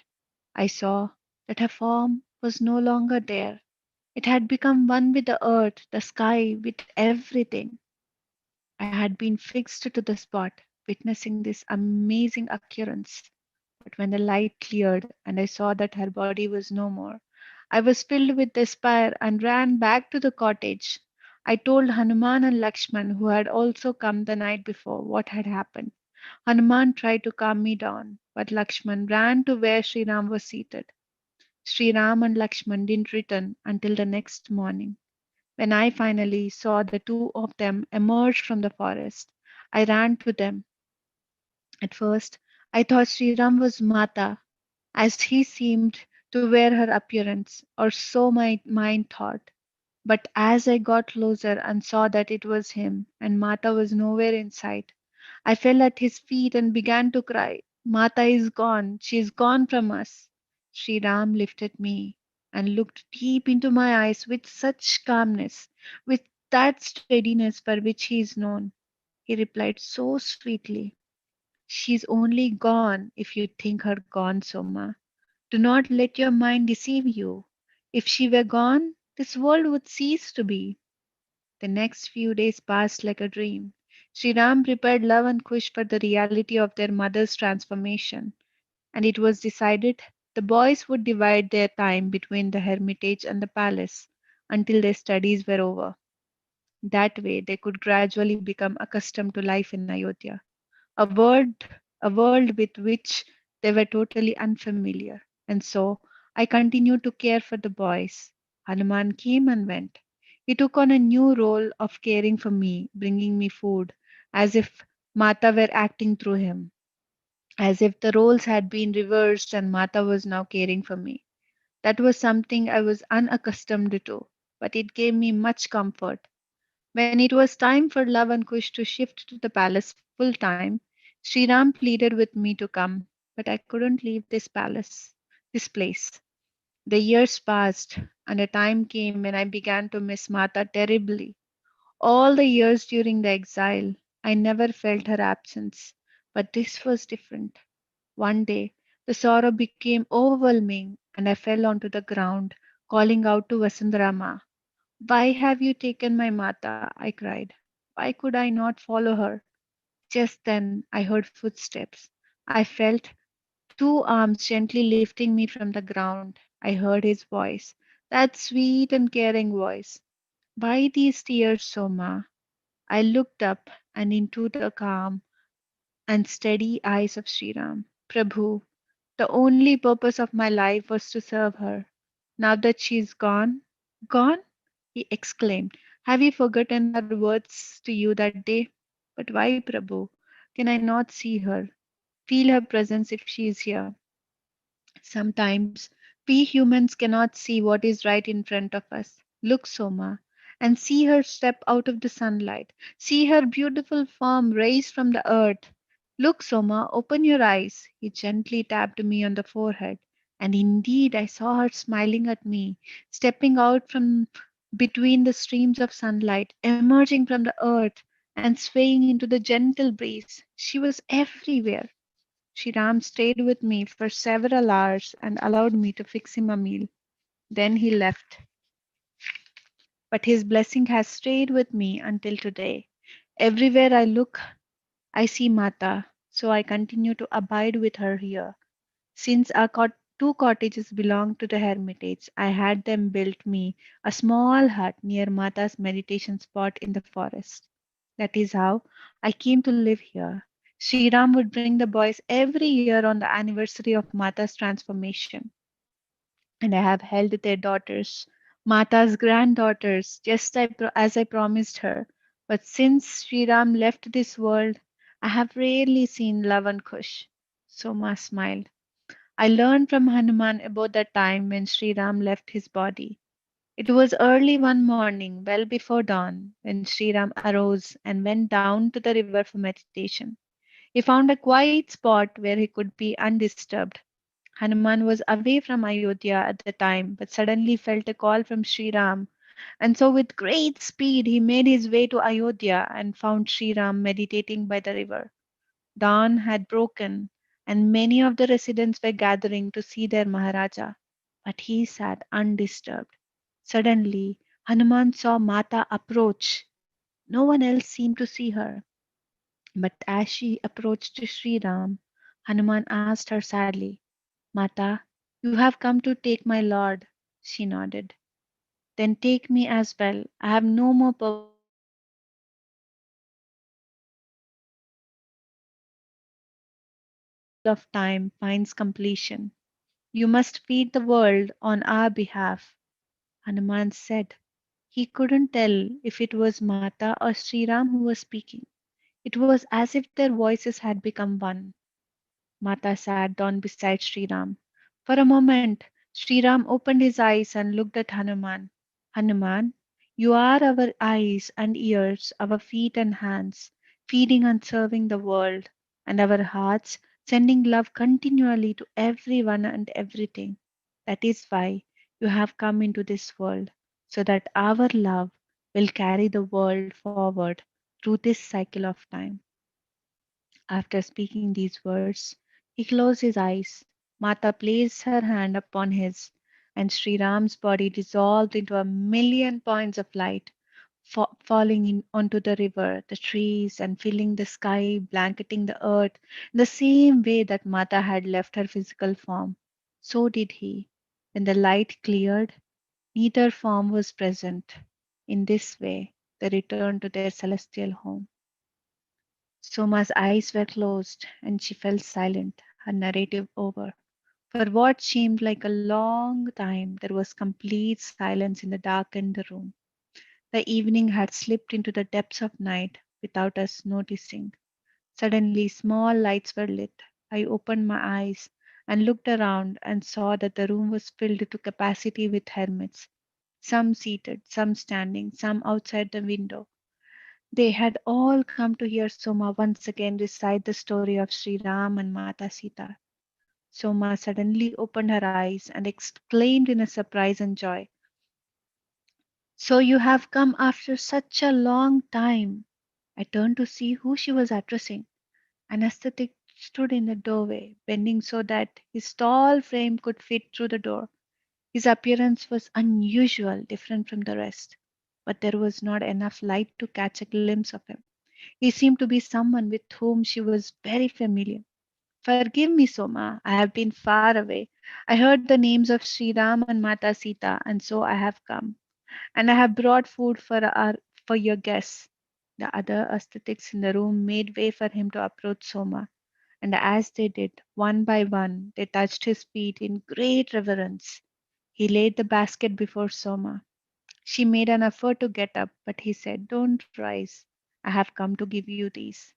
I saw that her form was no longer there. It had become one with the earth, the sky, with everything. I had been fixed to the spot, witnessing this amazing occurrence. But when the light cleared and I saw that her body was no more, I was filled with despair and ran back to the cottage. I told Hanuman and Lakshman, who had also come the night before, what had happened. Hanuman tried to calm me down, but Lakshman ran to where Sri Ram was seated. Sri Ram and Lakshman didn't return until the next morning. When I finally saw the two of them emerge from the forest, I ran to them. At first, I thought Sri Ram was Mata, as he seemed to wear her appearance, or so my mind thought. But as I got closer and saw that it was him, and Mata was nowhere in sight, I fell at his feet and began to cry, Mata is gone, she is gone from us. Sri Ram lifted me and looked deep into my eyes with such calmness, with that steadiness for which he is known. He replied so sweetly, she's only gone if you think her gone, Soma. Do not let your mind deceive you. If she were gone, this world would cease to be. The next few days passed like a dream. Sri Ram prepared Love and Kush for the reality of their mother's transformation, and it was decided the boys would divide their time between the hermitage and the palace until their studies were over. That way, they could gradually become accustomed to life in Ayodhya, a world, a world with which they were totally unfamiliar. And so I continued to care for the boys. Hanuman came and went. He took on a new role of caring for me, bringing me food, as if Mata were acting through him, as if the roles had been reversed and Mata was now caring for me. That was something I was unaccustomed to, but it gave me much comfort. When it was time for Love and Kush to shift to the palace full time, Sri Ram pleaded with me to come, but I couldn't leave this place. The years passed, and a time came when I began to miss Mata terribly. All the years during the exile, I never felt her absence, but this was different. One day, the sorrow became overwhelming, and I fell onto the ground, calling out to Vasundarama. Why have you taken my Mata? I cried. Why could I not follow her? Just then I heard footsteps. I felt two arms gently lifting me from the ground. I heard his voice, that sweet and caring voice. Why these tears, Soma? I looked up and into the calm and steady eyes of Sri Ram. Prabhu, the only purpose of my life was to serve her. Now that she is gone, gone? He exclaimed. Have you forgotten her words to you that day? But why, Prabhu? Can I not see her, feel her presence if she is here? Sometimes we humans cannot see what is right in front of us. Look, Soma, and see her step out of the sunlight. See her beautiful form raised from the earth. Look, Soma, open your eyes. He gently tapped me on the forehead. And indeed, I saw her smiling at me, stepping out from between the streams of sunlight, emerging from the earth, and swaying into the gentle breeze. She was everywhere. Shiram stayed with me for several hours and allowed me to fix him a meal. Then he left. But his blessing has stayed with me until today. Everywhere I look, I see Mata, so I continue to abide with her here. Since our two cottages belong to the hermitage, I had them built me a small hut near Mata's meditation spot in the forest. That is how I came to live here. Sri Ram would bring the boys every year on the anniversary of Mata's transformation, and I have held their daughters, Mata's granddaughters, just as I promised her. But since Sri Ram left this world, I have rarely seen Love and Kush. Soma smiled. I learned from Hanuman about the time when Sri Ram left his body. It was early one morning, well before dawn, when Sri Ram arose and went down to the river for meditation. He found a quiet spot where he could be undisturbed. Hanuman was away from Ayodhya at the time, but suddenly felt a call from Sri Ram, and so with great speed he made his way to Ayodhya and found Sri Ram meditating by the river. Dawn had broken, and many of the residents were gathering to see their Maharaja, but he sat undisturbed. Suddenly, Hanuman saw Mata approach. No one else seemed to see her, but as she approached Sri Ram, Hanuman asked her sadly, Mata, you have come to take my lord. She nodded. Then take me as well. I have no more purpose in this life. She smiled. of time finds completion. You must feed the world on our behalf. Hanuman said. He couldn't tell if it was Mata or Sri Ram who was speaking. It was as if their voices had become one. Mata sat down beside Sri Ram. For a moment, Sri Ram opened his eyes and looked at Hanuman. Hanuman, you are our eyes and ears, our feet and hands, feeding and serving the world, and our hearts, sending love continually to everyone and everything. That is why you have come into this world, so that our love will carry the world forward through this cycle of time. After speaking these words, he closed his eyes. Mata placed her hand upon his, and Sri Ram's body dissolved into a million points of light, falling onto the river, the trees, and filling the sky, blanketing the earth, in the same way that Mata had left her physical form. So did he. When the light cleared, neither form was present. In this way, they returned to their celestial home. Soma's eyes were closed, and she fell silent, her narrative over. For what seemed like a long time, there was complete silence in the darkened room. The evening had slipped into the depths of night without us noticing. Suddenly, small lights were lit. I opened my eyes and looked around and saw that the room was filled to capacity with hermits, some seated, some standing, some outside the window. They had all come to hear Soma once again recite the story of Sri Ram and Mata Sita. Soma suddenly opened her eyes and exclaimed in a surprise and joy, "So you have come after such a long time." I turned to see who she was addressing. An ascetic stood in the doorway, bending so that his tall frame could fit through the door. His appearance was unusual, different from the rest, but there was not enough light to catch a glimpse of him. He seemed to be someone with whom she was very familiar. Forgive me, Soma. I have been far away. I heard the names of Sri Ram and Mata Sita, and so I have come. And I have brought food for your guests. The other aesthetics in the room made way for him to approach Soma, and as they did, one by one, they touched his feet in great reverence. He laid the basket before Soma. She made an effort to get up, but he said, "Don't rise. I have come to give you these."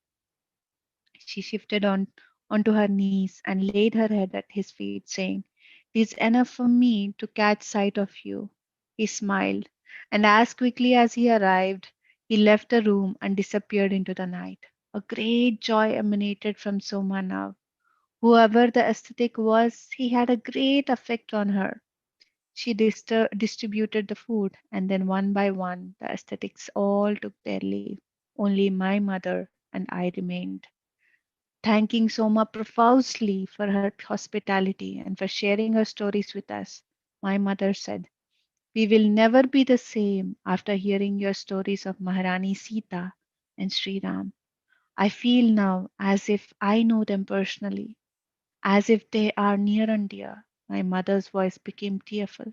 She shifted onto her knees and laid her head at his feet, saying, "It is enough for me to catch sight of you." He smiled, and as quickly as he arrived, he left the room and disappeared into the night. A great joy emanated from Soma now. Whoever the ascetic was, he had a great effect on her. She distributed the food, and then one by one, the ascetics all took their leave. Only my mother and I remained, thanking Soma profusely for her hospitality and for sharing her stories with us. My mother said, "We will never be the same after hearing your stories of Maharani Sita and Sri Ram. I feel now as if I know them personally, as if they are near and dear." My mother's voice became tearful.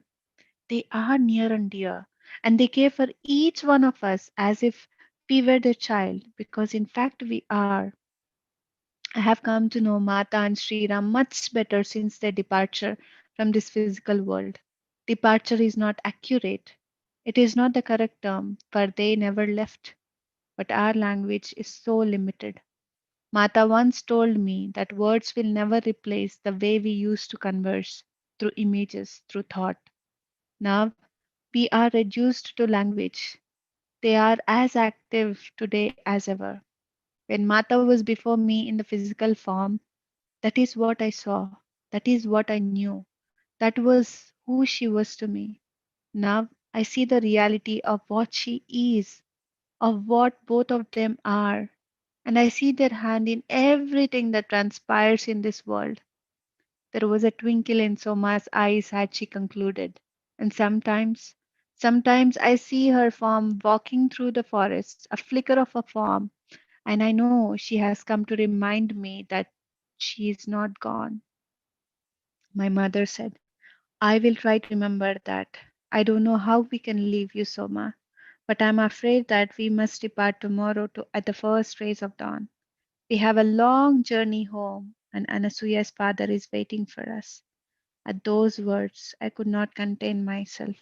"They are near and dear, and they care for each one of us as if we were their child, because in fact we are. I have come to know Mata and Sri Ram much better since their departure from this physical world. Departure is not accurate. It is not the correct term, for they never left. But our language is so limited. Mata once told me that words will never replace the way we used to converse through images, through thought. Now we are reduced to language. They are as active today as ever. When Mata was before me in the physical form, that is what I saw. That is what I knew. That was who she was to me. Now I see the reality of what she is, of what both of them are, and I see their hand in everything that transpires in this world. There was a twinkle in Soma's eyes as she concluded. And sometimes I see her form walking through the forest, a flicker of a form, and I know she has come to remind me that she is not gone. My mother said, "I will try to remember that. I don't know how we can leave you, Soma, but I'm afraid that we must depart tomorrow at the first rays of dawn. We have a long journey home, and Anasuya's father is waiting for us. At those words, I could not contain myself.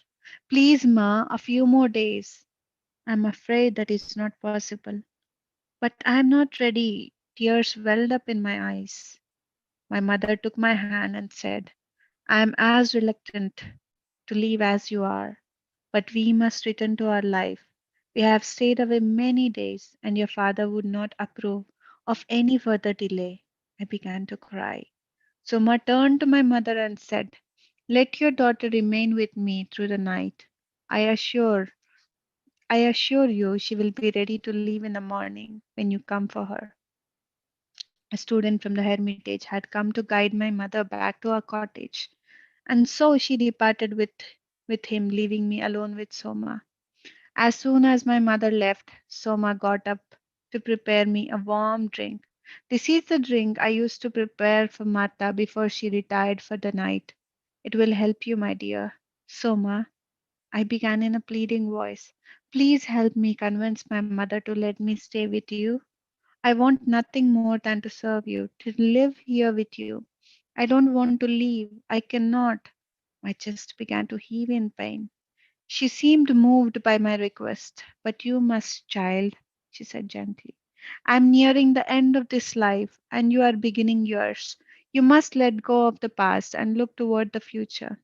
Please, Ma, a few more days. I'm afraid that is not possible. But I'm not ready. Tears welled up in my eyes. My mother took my hand and said, I am as reluctant to leave as you are, but we must return to our life. We have stayed away many days, and your father would not approve of any further delay. I began to cry. Soma turned to my mother and said, let your daughter remain with me through the night. I assure I assure you she will be ready to leave in the morning when you come for her. A student from the hermitage had come to guide my mother back to our cottage, and so she departed with him, leaving me alone with Soma. As soon as my mother left, Soma got up to prepare me a warm drink. This is the drink I used to prepare for Mata before she retired for the night. It will help you, my dear. Soma, I began in a pleading voice. Please help me convince my mother to let me stay with you. I want nothing more than to serve you, to live here with you. I don't want to leave. I cannot. My chest began to heave in pain. She seemed moved by my request. But you must, child, she said gently. I am nearing the end of this life, and you are beginning yours. You must let go of the past and look toward the future.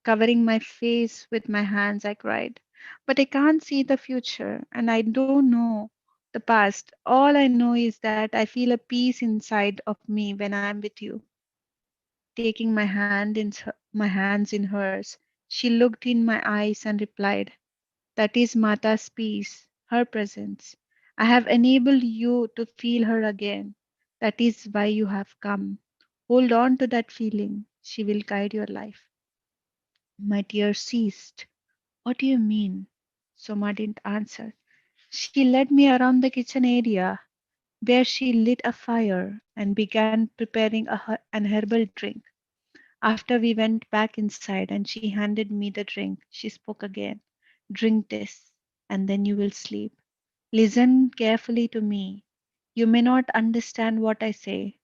Covering my face with my hands, I cried, but I can't see the future, and I don't know the past. All I know is that I feel a peace inside of me when I am with you. Taking my hands in hers, she looked in my eyes and replied, that is Mata's peace, her presence. I have enabled you to feel her again. That is why you have come. Hold on to that feeling. She will guide your life. My tears ceased. What do you mean? Soma didn't answer. She led me around the kitchen area where she lit a fire and began preparing an herbal drink. After we went back inside and she handed me the drink, she spoke again. Drink this, and then you will sleep. Listen carefully to me. You may not understand what I say,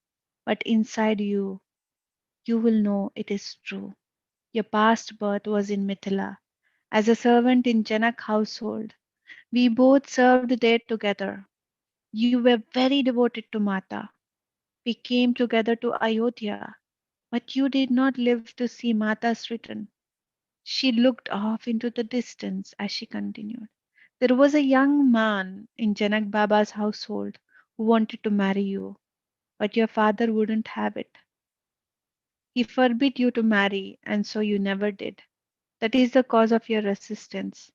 but inside you, you will know it is true. Your past birth was in Mithila, as a servant in Janak household. We both served there together. You were very devoted to Mata. We came together to Ayodhya, but you did not live to see Mata's return. She looked off into the distance as she continued. There was a young man in Janak Baba's household who wanted to marry you, but your father wouldn't have it. He forbid you to marry, and so you never did. That is the cause of your resistance.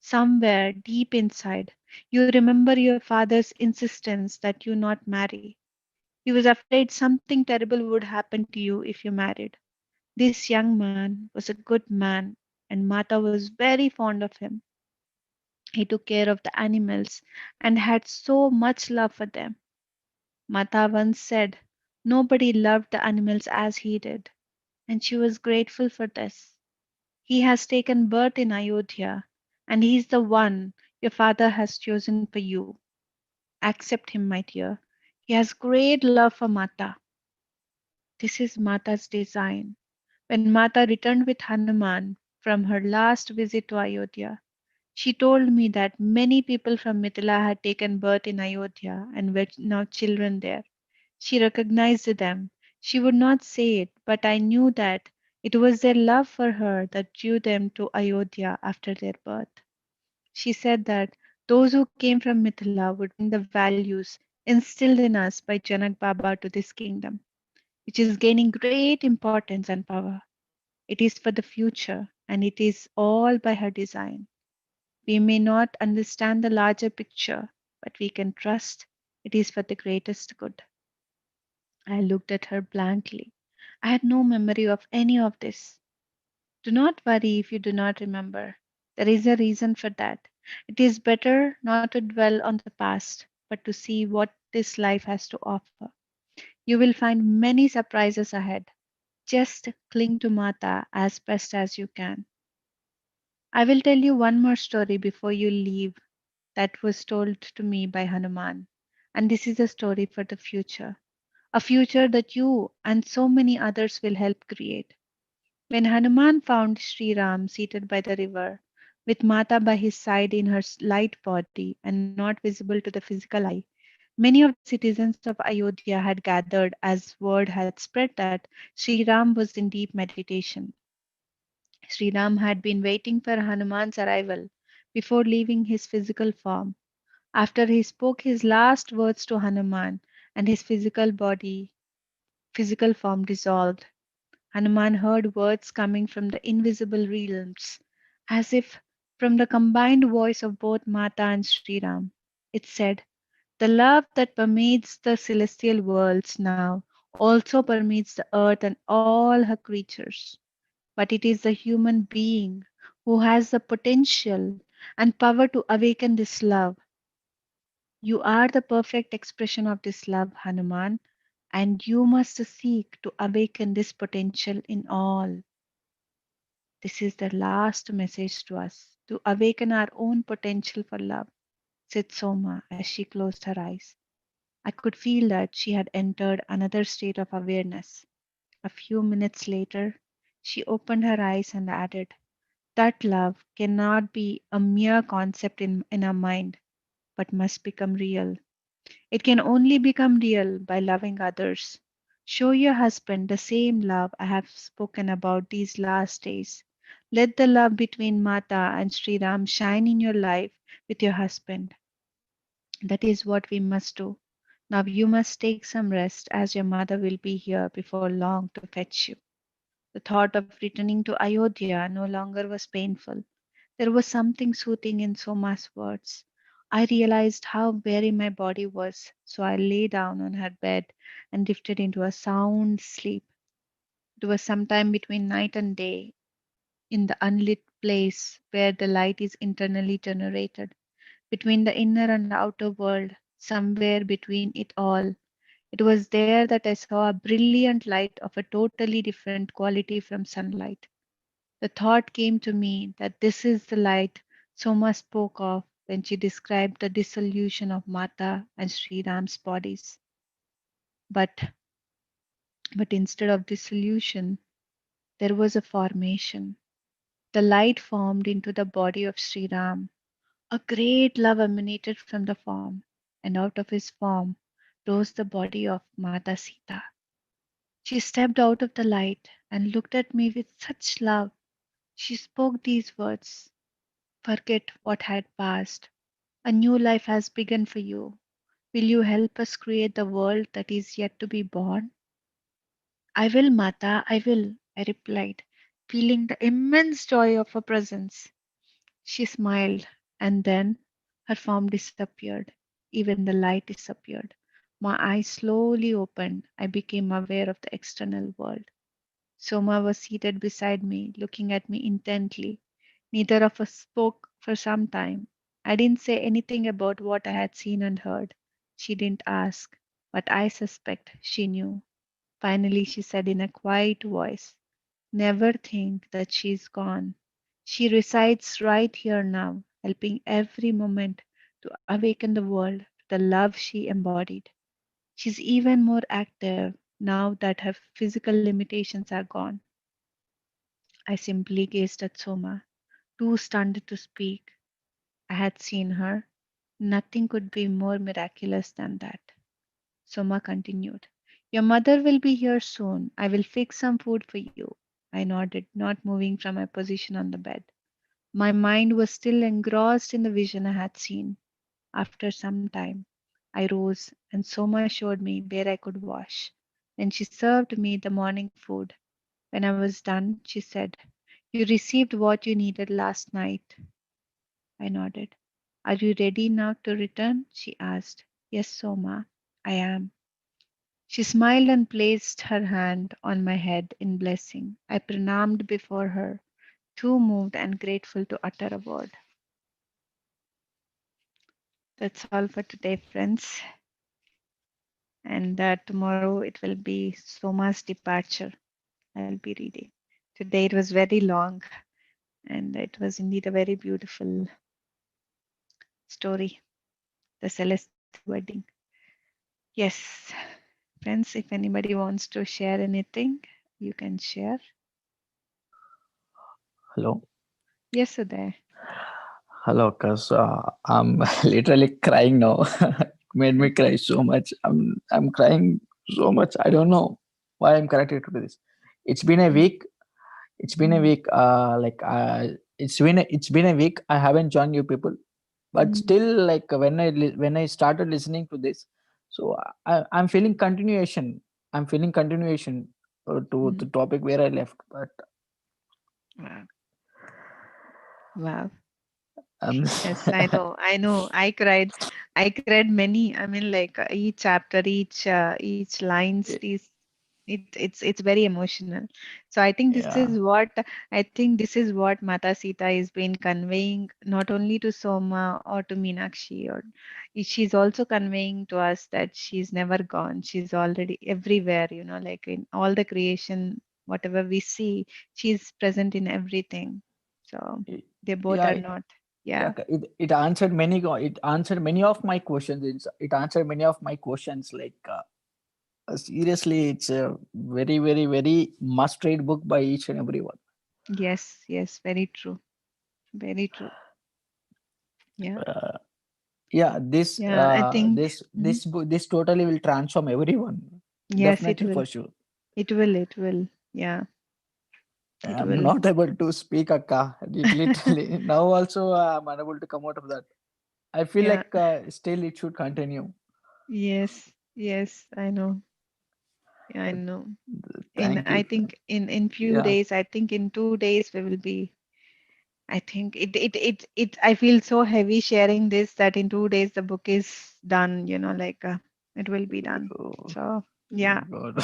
Somewhere deep inside, you remember your father's insistence that you not marry. He was afraid something terrible would happen to you if you married. This young man was a good man, and Mata was very fond of him. He took care of the animals and had so much love for them. Mata once said, nobody loved the animals as he did, and she was grateful for this. He has taken birth in Ayodhya, and he is the one your father has chosen for you. Accept him, my dear. He has great love for Mata. This is Mata's design. When Mata returned with Hanuman from her last visit to Ayodhya, she told me that many people from Mithila had taken birth in Ayodhya and were now children there. She recognized them. She would not say it, but I knew that it was their love for her that drew them to Ayodhya after their birth. She said that those who came from Mithila would bring the values instilled in us by Janak Baba to this kingdom, which is gaining great importance and power. It is for the future, and it is all by her design. We may not understand the larger picture, but we can trust it is for the greatest good. I looked at her blankly. I had no memory of any of this. Do not worry if you do not remember. There is a reason for that. It is better not to dwell on the past, but to see what this life has to offer. You will find many surprises ahead. Just cling to Mata as best as you can. I will tell you one more story before you leave that was told to me by Hanuman. And this is a story for the future. a future that you and so many others will help create. When Hanuman found Sri Ram seated by the river, with Mata by his side in her light body and not visible to the physical eye, many of the citizens of Ayodhya had gathered as word had spread that Sri Ram was in deep meditation. Sri Ram had been waiting for Hanuman's arrival before leaving his physical form. After he spoke his last words to Hanuman and his physical form dissolved, Hanuman heard words coming from the invisible realms, as if from the combined voice of both Mata and Sri Ram. It said, the love that permeates the celestial worlds now also permeates the earth and all her creatures. But it is the human being who has the potential and power to awaken this love. You are the perfect expression of this love, Hanuman, and you must seek to awaken this potential in all. This is the last message to us to awaken our own potential for love, said Soma as she closed her eyes. I could feel that she had entered another state of awareness. A few minutes later, she opened her eyes and added, that love cannot be a mere concept in our mind, but must become real. It can only become real by loving others. Show your husband the same love I have spoken about these last days. Let the love between Mata and Sri Ram shine in your life with your husband. That is what we must do. Now you must take some rest as your mother will be here before long to fetch you. The thought of returning to Ayodhya no longer was painful. There was something soothing in Soma's words. I realized how weary my body was, so I lay down on her bed and drifted into a sound sleep. It was sometime between night and day, in the unlit place where the light is internally generated, between the inner and outer world, somewhere between it all. It was there that I saw a brilliant light of a totally different quality from sunlight. The thought came to me that this is the light Soma spoke of when she described the dissolution of Mata and Sri Ram's bodies. But, but instead of dissolution, there was a formation. The light formed into the body of Sri Ram. A great love emanated from the form, and out of his form rose the body of Mata Sita. She stepped out of the light and looked at me with such love. She spoke these words, forget what had passed. A new life has begun for you. Will you help us create the world that is yet to be born? I will, Mata, I will, I replied, feeling the immense joy of her presence. She smiled, and then her form disappeared. Even the light disappeared. My eyes slowly opened. I became aware of the external world. Soma was seated beside me, looking at me intently. Neither of us spoke for some time. I didn't say anything about what I had seen and heard. She didn't ask, but I suspect she knew. Finally, she said in a quiet voice, never think that she's gone. She resides right here now, helping every moment to awaken the world to the love she embodied. She's even more active now that her physical limitations are gone. I simply gazed at Soma, too stunned to speak. I had seen her. Nothing could be more miraculous than that. Soma continued. Your mother will be here soon. I will fix some food for you. I nodded, not moving from my position on the bed. My mind was still engrossed in the vision I had seen. After some time, I rose and Soma showed me where I could wash. Then she served me the morning food. When I was done, she said, you received what you needed last night. I nodded. Are you ready now to return? She asked. Yes, Soma, I am. She smiled and placed her hand on my head in blessing. I pranamed before her, too moved and grateful to utter a word. That's all for today, friends. And tomorrow it will be Soma's departure. I'll be reading. Today it was very long and it was indeed a very beautiful story, the celestial wedding. Yes, Friends, if anybody wants to share anything, you can share. Hello. Yes, Uday. Hello, cause I'm literally crying now. Made me cry so much. I'm crying so much. I don't know why I'm connected to this. It's been a Mm, week. It's been a mm, week. It's been a week. I haven't joined you people, but mm, still, like when I started listening to this, so I'm feeling continuation. I'm feeling continuation to the mm. topic where I left. But Wow. Wow. um, Yes, I know. I know. I cried. I cried many. I mean, like each chapter, each lines. These it's very emotional. So I think this yeah. is what I think this is what Mata Sita is been conveying not only to Soma or to Meenakshi, or she's also conveying to us that she's never gone. She's already everywhere. Like in all the creation, whatever we see, she's present in everything. So they both are Yeah, not. yeah, Yeah. it answered many of my questions. It answered many of my questions. Like seriously, it's a very, very, very must read book by each and everyone. Yes, yes, very true. Very true. Yeah. uh, yeah, Yeah, I think mhm. this totally will transform everyone, Yes, it definitely, will. for sure. It will. It will. Yeah, it I'm will. not able to speak, akka. It literally now also I'm unable to come out of that. I feel Yeah. like still it should continue. Yes. Yes, I know. Yeah, I know. Thank you. I think in few Yeah. days, I think in 2 days we will be. I think it. I feel so heavy sharing this that in 2 days the book is done. Like it will be done. Oh, So yeah. God.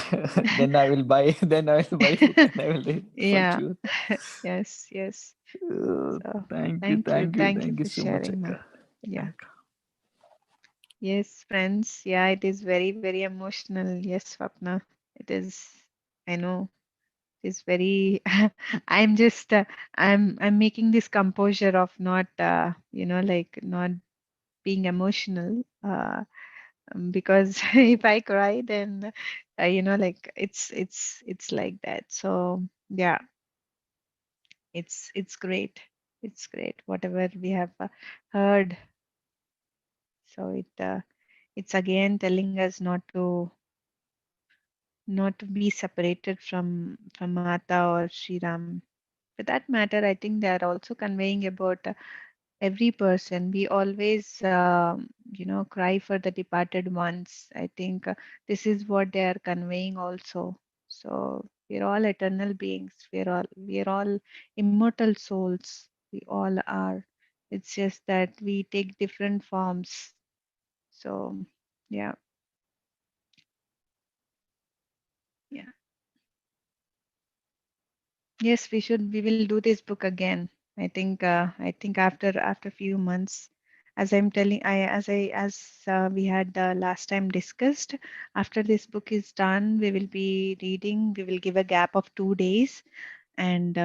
Then I will buy. Then I will buy book and I will read for Yeah. sure. Yes. Yes. So Thank you, thank you. thank you, Thank you thank you for so much, sharing, Ma. Akka. Yeah. Akka. Yes, friends. Yeah, it is very, very emotional. Yes, Swapna. It is. I know. It is very. I'm just. I'm making this composure of not. Like not being emotional. Because if I cry, then, like it's like that. So yeah, it's great. It's great. Whatever we have heard. So it's again telling us not to be separated from Mata or Sri Ram. For that matter, I think they are also conveying about every person. We always, cry for the departed ones. I think this is what they are conveying also. So we're all eternal beings. We're all immortal souls. We all are. It's just that we take different forms. So yeah, yeah. Yes, we should. We will do this book again. I think after few months, as I'm telling, I as we had last time discussed. After this book is done, we will be reading. We will give a gap of 2 days, and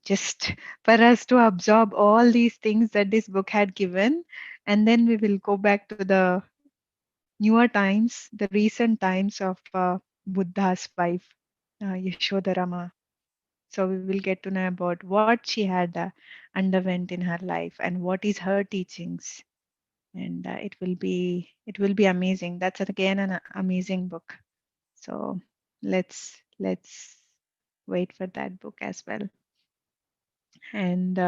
just for us to absorb all these things that this book had given, and then we will go back to the newer times, the recent times of Buddha's wife, Yashodharama. So we will get to know about what she had underwent in her life and what is her teachings, and it will be amazing. That's again an amazing book. So let's wait for that book as well. And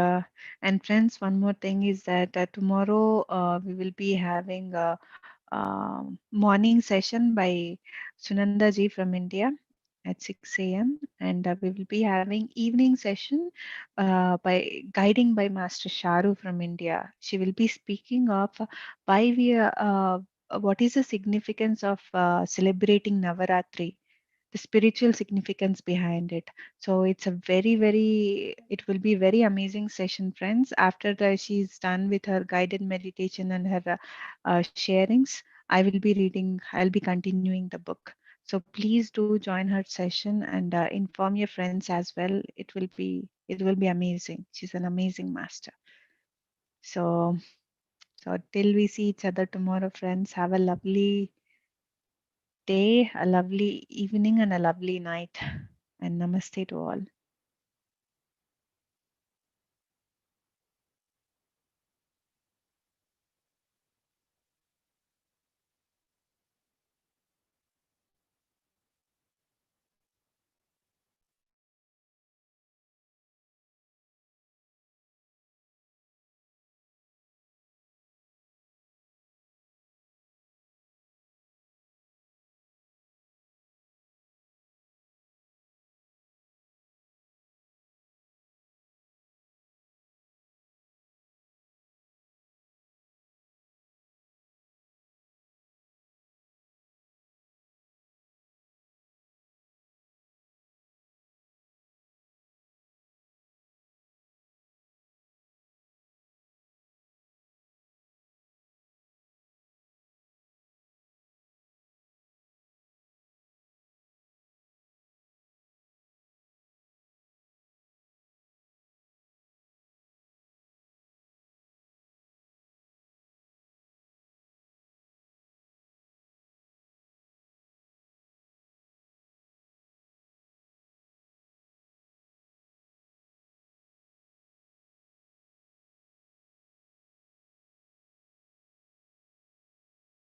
friends, one more thing is that tomorrow we will be having a morning session by Sunanda ji from India at 6 a.m. And we will be having evening session by guiding by Master Sharu from India. She will be speaking of why what is the significance of celebrating Navaratri, the spiritual significance behind it. So it's a it will be very amazing session, friends. After she's done with her guided meditation and her sharings, I'll be continuing the book. So please do join her session and inform your friends as well. It will be amazing. She's an amazing master. So till we see each other tomorrow, friends, have a lovely day, a lovely evening, and a lovely night. And namaste to all.